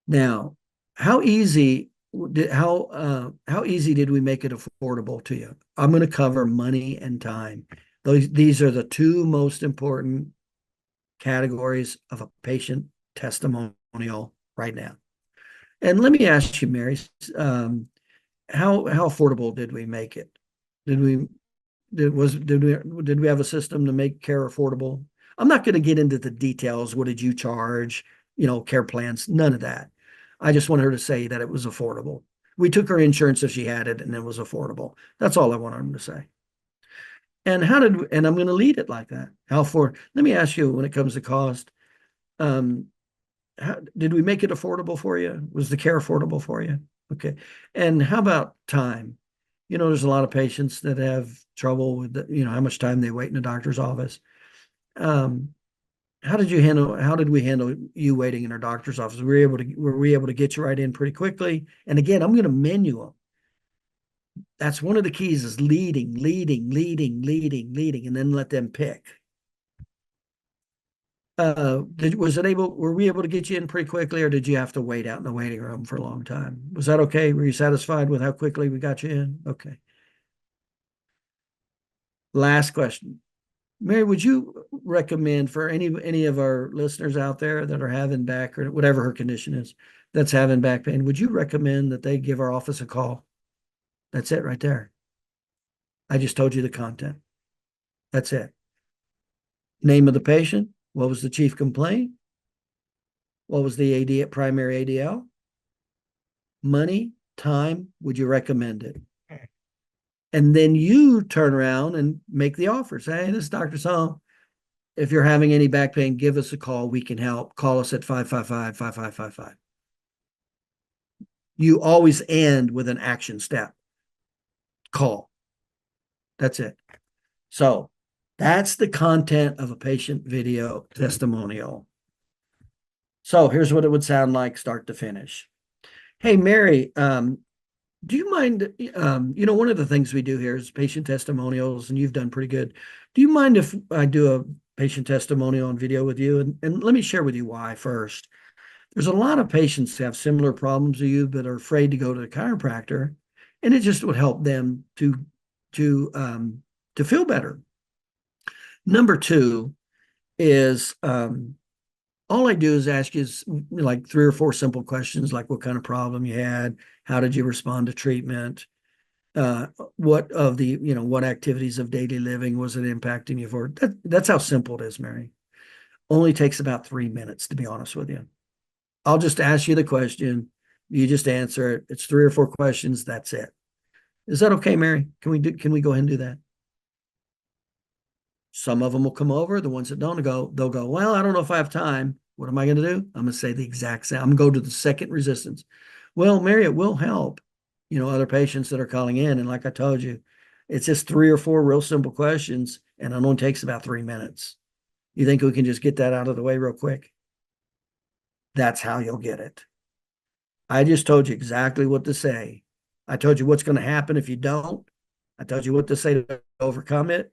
Now, how easy how easy did we make it affordable to you? I'm going to cover money and time. These are the two most important categories of a patient testimonial right now. And let me ask you, Mary, how affordable did we make it? Did we did we have a system to make care affordable? I'm not going to get into the details. What did you charge? Care plans, none of that. I just want her to say that it was affordable. We took her insurance if she had it and it was affordable. That's all I want them to say. And I'm going to lead it like that. Let me ask you, when it comes to cost, um, did we make it affordable for you? Was the care affordable for you? Okay. And how about time? There's a lot of patients that have trouble with how much time they wait in the doctor's office. Um, how did we handle you waiting in our doctor's office? Were we able to get you right in pretty quickly? And again, I'm going to menu them. That's one of the keys, is leading, and then let them pick. Were we able to get you in pretty quickly, or did you have to wait out in the waiting room for a long time? Was that okay? Were you satisfied with how quickly we got you in? Okay. Last question. Mary, would you recommend for any of our listeners out there that are having back, or whatever her condition is, that's having back pain, would you recommend that they give our office a call? That's it right there. I just told you the content. That's it. Name of the patient. What was the chief complaint? What was the primary ADL? Money, time. Would you recommend it? And then you turn around and make the offer. Say, hey, this is Dr. Song. If you're having any back pain, give us a call. We can help. Call us at 555-5555. You always end with an action step. Call. That's it. So that's the content of a patient video testimonial. So here's what it would sound like start to finish. Hey, Mary, do you mind, one of the things we do here is patient testimonials, and you've done pretty good. Do you mind if I do a patient testimonial on video with you? And let me share with you why first. There's a lot of patients who have similar problems to you, but are afraid to go to the chiropractor, and it just would help them to feel better. Number two is all I do is ask you like 3 or 4 simple questions, like what kind of problem you had, how did you respond to treatment, what activities of daily living was it impacting you for? That's how simple it is, Mary. Only takes about 3 minutes, to be honest with you. I'll just ask you the question. You just answer it. It's 3 or 4 questions. That's it. Is that okay, Mary? Can we go ahead and do that? Some of them will come over. The ones that don't they'll go, well, I don't know if I have time. What am I going to do? I'm going to say the exact same. I'm going to go to the second resistance. Well, Mary, it will help, other patients that are calling in. And like I told you, it's just 3 or 4 real simple questions, and it only takes about 3 minutes. You think we can just get that out of the way real quick? That's how you'll get it. I just told you exactly what to say. I told you what's going to happen if you don't. I told you what to say to overcome it.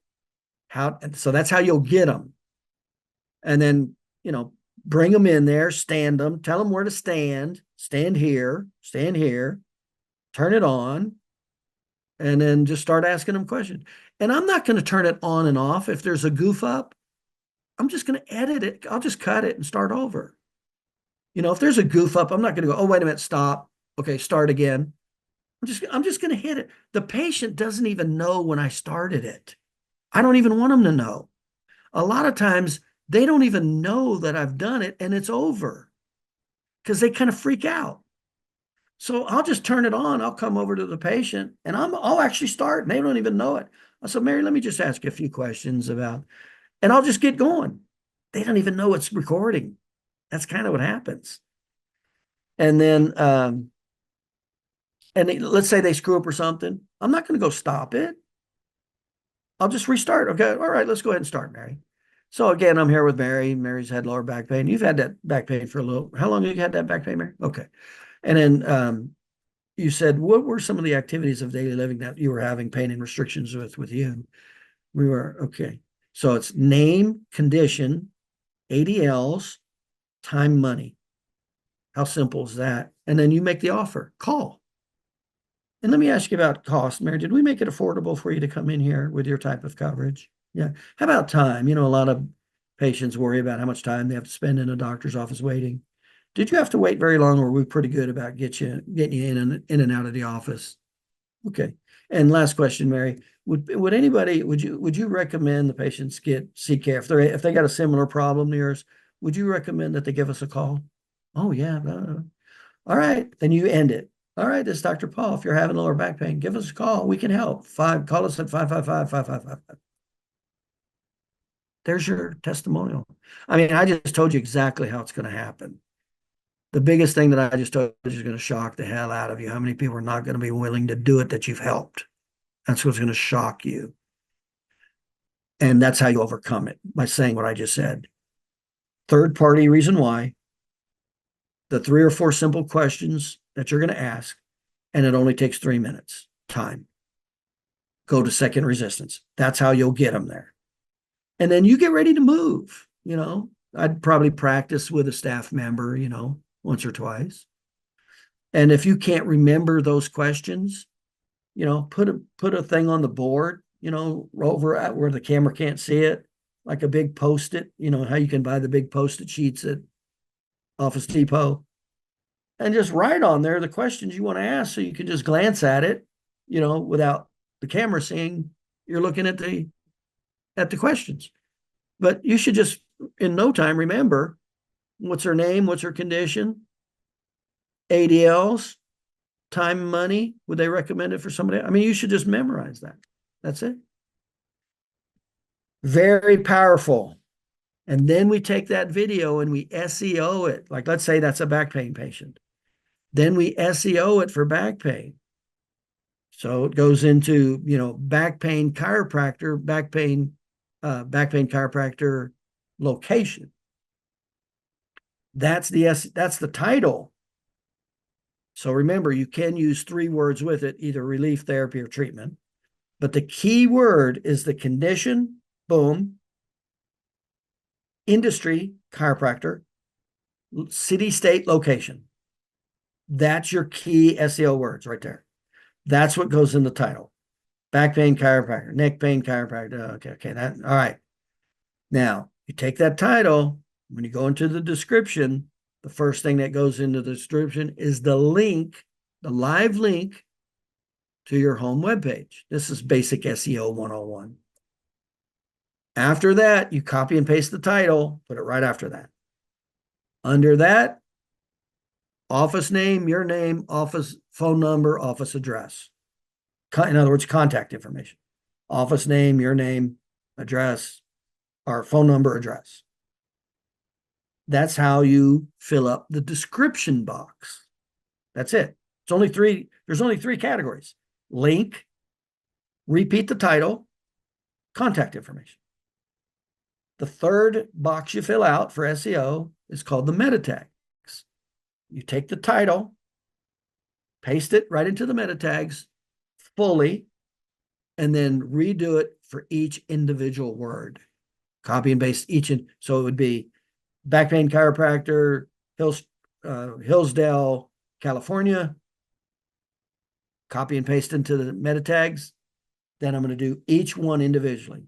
So that's how you'll get them. And then, bring them in there, stand them, tell them where to stand here, turn it on, and then just start asking them questions. And I'm not going to turn it on and off. If there's a goof up, I'm just going to edit it. I'll just cut it and start over. If there's a goof up, I'm not going to go, oh, wait a minute, stop. Okay, start again. I'm just going to hit it. The patient doesn't even know when I started it. I don't even want them to know. A lot of times they don't even know that I've done it and it's over because they kind of freak out. So I'll just turn it on. I'll come over to the patient and I'll actually start, and they don't even know it. I said, Mary, let me just ask you a few questions and I'll just get going. They don't even know it's recording. That's kind of what happens. And then, let's say they screw up or something. I'm not going to go stop it. I'll just restart. Okay. All right. Let's go ahead and start, Mary. So again, I'm here with Mary. Mary's had lower back pain. You've had that back pain for a little. How long have you had that back pain, Mary? Okay. And then you said, what were some of the activities of daily living that you were having pain and restrictions with you? We were okay. So it's name, condition, ADLs, time, money. How simple is that? And then you make the offer. Call. And let me ask you about cost, Mary. Did we make it affordable for you to come in here with your type of coverage? Yeah. How about time? You know, a lot of patients worry about how much time they have to spend in a doctor's office waiting. Did you have to wait very long, or were we pretty good about getting you in and out of the office? Okay. And last question, Mary. Would anybody would you recommend the patients seek care if they got a similar problem to yours? Would you recommend that they give us a call? Oh yeah. All right, then you end it. All right, this is Dr. Paul. If you're having lower back pain, give us a call. We can help. Call us at 555-5555. There's your testimonial. I mean, I just told you exactly how it's going to happen. The biggest thing that I just told you is going to shock the hell out of you. How many people are not going to be willing to do it that you've helped? That's what's going to shock you. And that's how you overcome it, by saying what I just said. Third party reason why, the 3 or 4 simple questions that you're going to ask, and it only takes 3 minutes time. Go to second resistance. That's how you'll get them there. And then you get ready to move. You know, I'd probably practice with a staff member, you know, once or twice. And if you can't remember those questions, you know, put a thing on the board, you know, over at where the camera can't see it, like a big Post-it, you know, how you can buy the big Post-it sheets at Office Depot, and just write on there the questions you want to ask, so you can just glance at it, you know, without the camera seeing you're looking at the questions. But you should just in no time remember what's her name, what's her condition, ADLs, time, money. Would they recommend it for somebody? I mean, you should just memorize that. That's it. Very powerful. And then we take that video and we SEO it. Like, let's say that's a back pain patient. Then we SEO it for back pain. So it goes into, you know, back pain chiropractor, back pain chiropractor location. That's the title. So remember, you can use 3 words with it, either relief, therapy, or treatment. But the key word is the condition, boom, industry, chiropractor, city, state, location. That's your key SEO words right there. That's what goes in the title. Back pain chiropractor, neck pain chiropractor. Okay. That all right. Now you take that title. When you go into the description, the first thing that goes into the description is the link, the live link to your home webpage. This is basic SEO 101. After that, you copy and paste the title, put it right after that. Under that, office name, your name, office phone number, office address. In other words, contact information. Office name, your name, address, or phone number, address. That's how you fill up the description box. That's it. It's only 3. There's only 3 categories: link, repeat the title, contact information. The third box you fill out for SEO is called the meta tags. You take the title, paste it right into the meta tags fully, and then redo it for each individual word. Copy and paste each. So it would be back pain chiropractor, Hillsdale, California. Copy and paste into the meta tags. Then I'm going to do each one individually.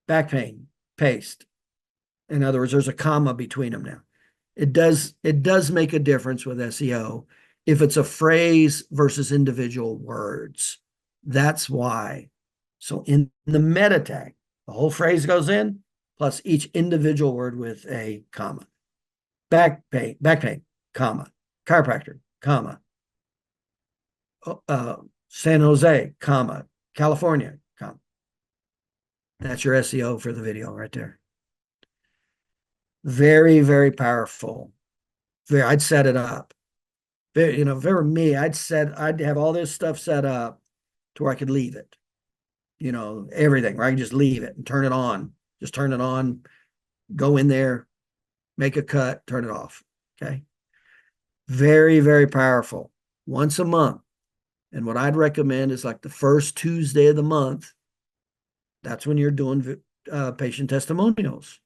Back pain, paste. In other words, there's a comma between them now. It does make a difference with SEO if it's a phrase versus individual words. That's why. So in the meta tag, the whole phrase goes in, plus each individual word with a comma. Back pain, comma. Chiropractor, comma. San Jose, comma. California, comma. That's your SEO for the video right there. Very, very powerful. I'd set it up. You know, if it were me, I'd have all this stuff set up to where I could leave it. everything, right? Just leave it and turn it on. Just turn it on, go in there, make a cut, turn it off. Okay. Very, very powerful. Once a month. And what I'd recommend is like the first Tuesday of the month. That's when you're doing patient testimonials.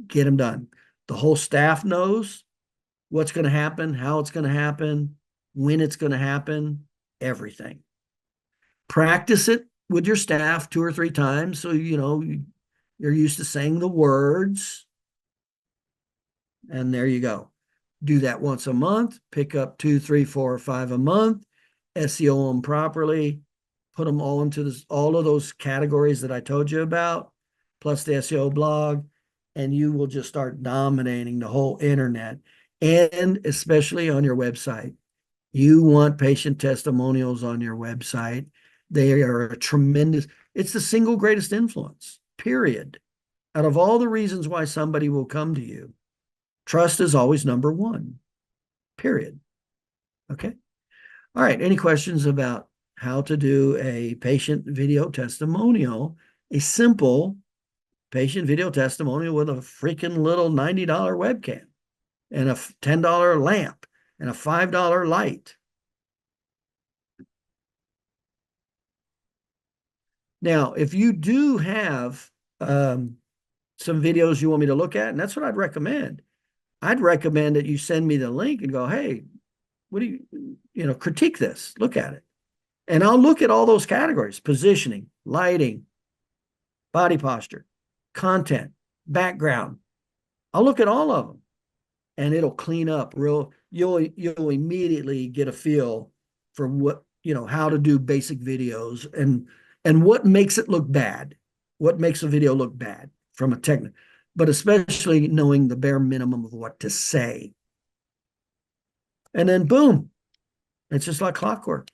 Get them done. The whole staff knows what's going to happen, how it's going to happen, when it's going to happen, everything. Practice it with your staff 2 or 3 times so you're used to saying the words. And there you go. Do that once a month, pick up 2, 3, 4, or 5 a month, SEO them properly, put them all into all of those categories that I told you about, plus the SEO blog, and you will just start dominating the whole internet, and especially on your website. You want patient testimonials on your website. They are it's the single greatest influence, period. Out of all the reasons why somebody will come to you, trust is always number one, period. Okay. All right. Any questions about how to do a patient video testimonial? A simple patient video testimonial with a freaking little $90 webcam and a $10 lamp and a $5 light. Now, if you do have some videos you want me to look at, and that's what I'd recommend that you send me the link and go, hey, what do critique this, look at it. And I'll look at all those categories: positioning, lighting, body posture, content, background. I'll look at all of them and it'll clean up you'll immediately get a feel for what, how to do basic videos and what makes it look bad, what makes a video look bad from a technical, but especially knowing the bare minimum of what to say. And then boom, it's just like clockwork.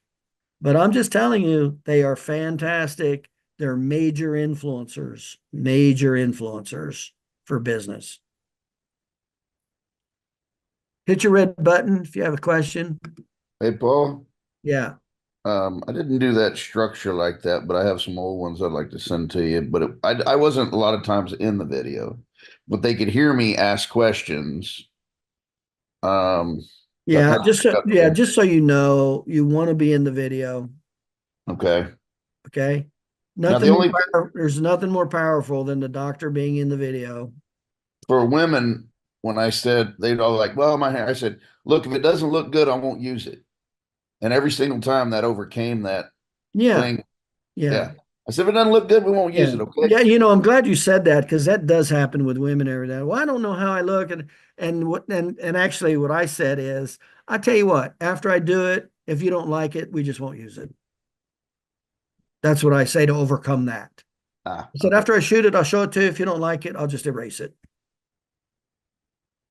But I'm just telling you, they are fantastic. They're major influencers for business. Hit your red button if you have a question. Hey, Paul. Yeah. I didn't do that structure like that, but I have some old ones I'd like to send to you. But I wasn't a lot of times in the video, but they could hear me ask questions. So I Yeah, kind of just so you know, you want to be in the video. okay. Okay. Now the only There's nothing more powerful than the doctor being in the video. for women, when I said they'd all like, well, my hair, I said, look, if it doesn't look good, I won't use it. And every single time that overcame that Yeah. thing. Yeah. Yeah. I said, if it doesn't look good, we won't use Yeah. it. Okay. Yeah. I'm glad you said that because that does happen with women every day. Well, I don't know how I look. And actually what I said is, I tell you what, after I do it, if you don't like it, we just won't use it. That's what I say to overcome that. I said, Okay. after I shoot it, I'll show it to you. If you don't like it, I'll just erase it.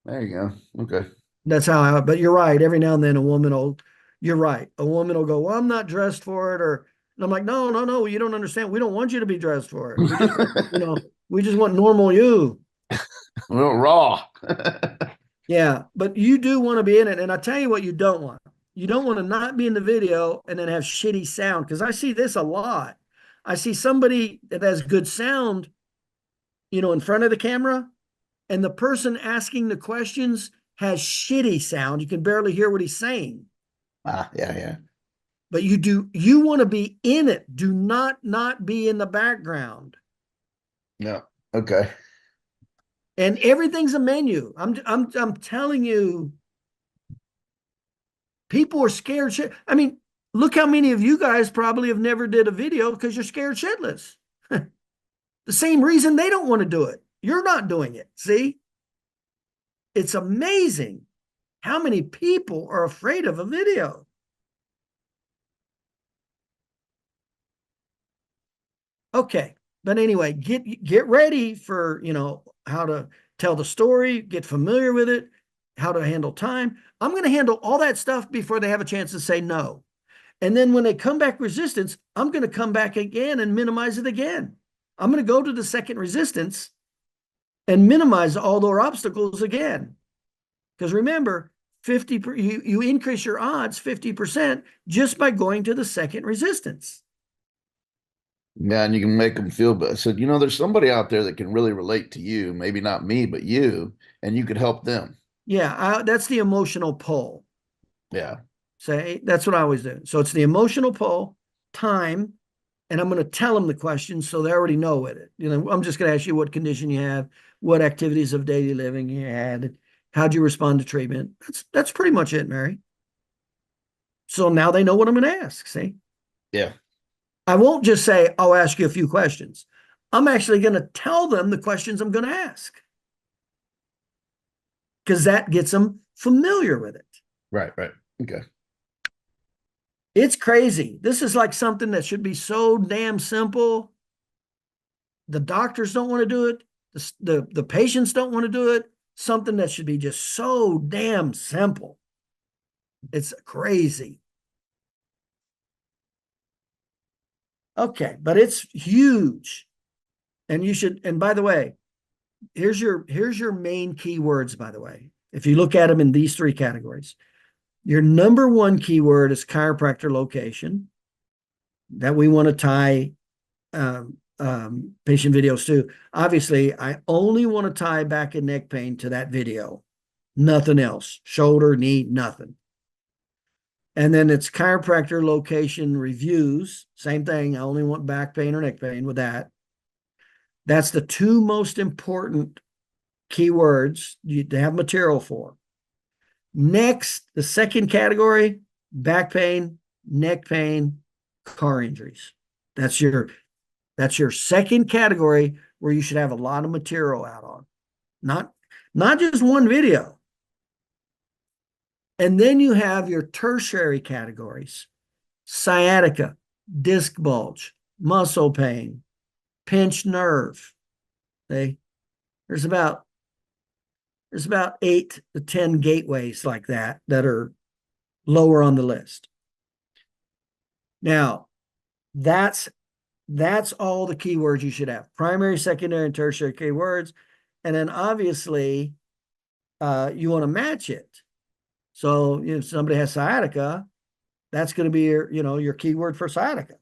There you go. Okay. That's but you're right. Every now and then you're right. A woman will go, well, I'm not dressed for it. And I'm like, no, no, no, you don't understand. We don't want you to be dressed for it. We just want normal you. A little raw. Yeah. But you do want to be in it. And I tell you what, you don't want. You don't want to not be in the video and then have shitty sound. Cause I see this a lot. I see somebody that has good sound, in front of the camera, and the person asking the questions has shitty sound. You can barely hear what he's saying. Yeah, yeah. But you want to be in it. Do not be in the background. Yeah. Okay. And everything's a menu. I'm telling you, people are scared shit. I mean, look how many of you guys probably have never did a video because you're scared shitless. The same reason they don't want to do it. You're not doing it. See? It's amazing how many people are afraid of a video. Okay. But anyway, get ready for, how to tell the story, get familiar with it, how to handle time. I'm going to handle all that stuff before they have a chance to say no. And then when they come back resistance, I'm going to come back again and minimize it again. I'm going to go to the second resistance and minimize all their obstacles again. Because remember, you increase your odds 50% just by going to the second resistance. Yeah, and you can make them feel better. I said, there's somebody out there that can really relate to you, maybe not me, but you, and you could help them. Yeah, that's the emotional pull. Yeah. Say that's what I always do. So it's the emotional pull, time, and I'm going to tell them the questions so they already know it. I'm just going to ask you what condition you have, what activities of daily living you had, how'd you respond to treatment. That's pretty much it, Mary. So now they know what I'm going to ask. See, Yeah. I won't just say I'll ask you a few questions. I'm actually going to tell them the questions I'm going to ask because that gets them familiar with it. Right, right. Okay. It's crazy. This is like something that should be so damn simple. The doctors don't want to do it. The patients don't want to do it. Something that should be just so damn simple. It's crazy. Okay, but it's huge. And you should, and by the way, here's your main keywords, by the way. If you look at them in these three categories, your number one keyword is chiropractor location that we want to tie patient videos to. Obviously, I only want to tie back and neck pain to that video, nothing else. Shoulder, knee, nothing. And then it's chiropractor location reviews. Same thing. I only want back pain or neck pain with that. That's the two most important keywords to have material for. Next, the second category, back pain, neck pain, car injuries. That's your second category where you should have a lot of material out on. Not just one video. And then you have your tertiary categories: sciatica, disc bulge, muscle pain, pinched nerve. Okay? There's about 8 to 10 gateways like that are lower on the list. Now, that's all the keywords you should have: primary, secondary, and tertiary keywords. And then obviously, you want to match it. So if somebody has sciatica, that's going to be your keyword for sciatica.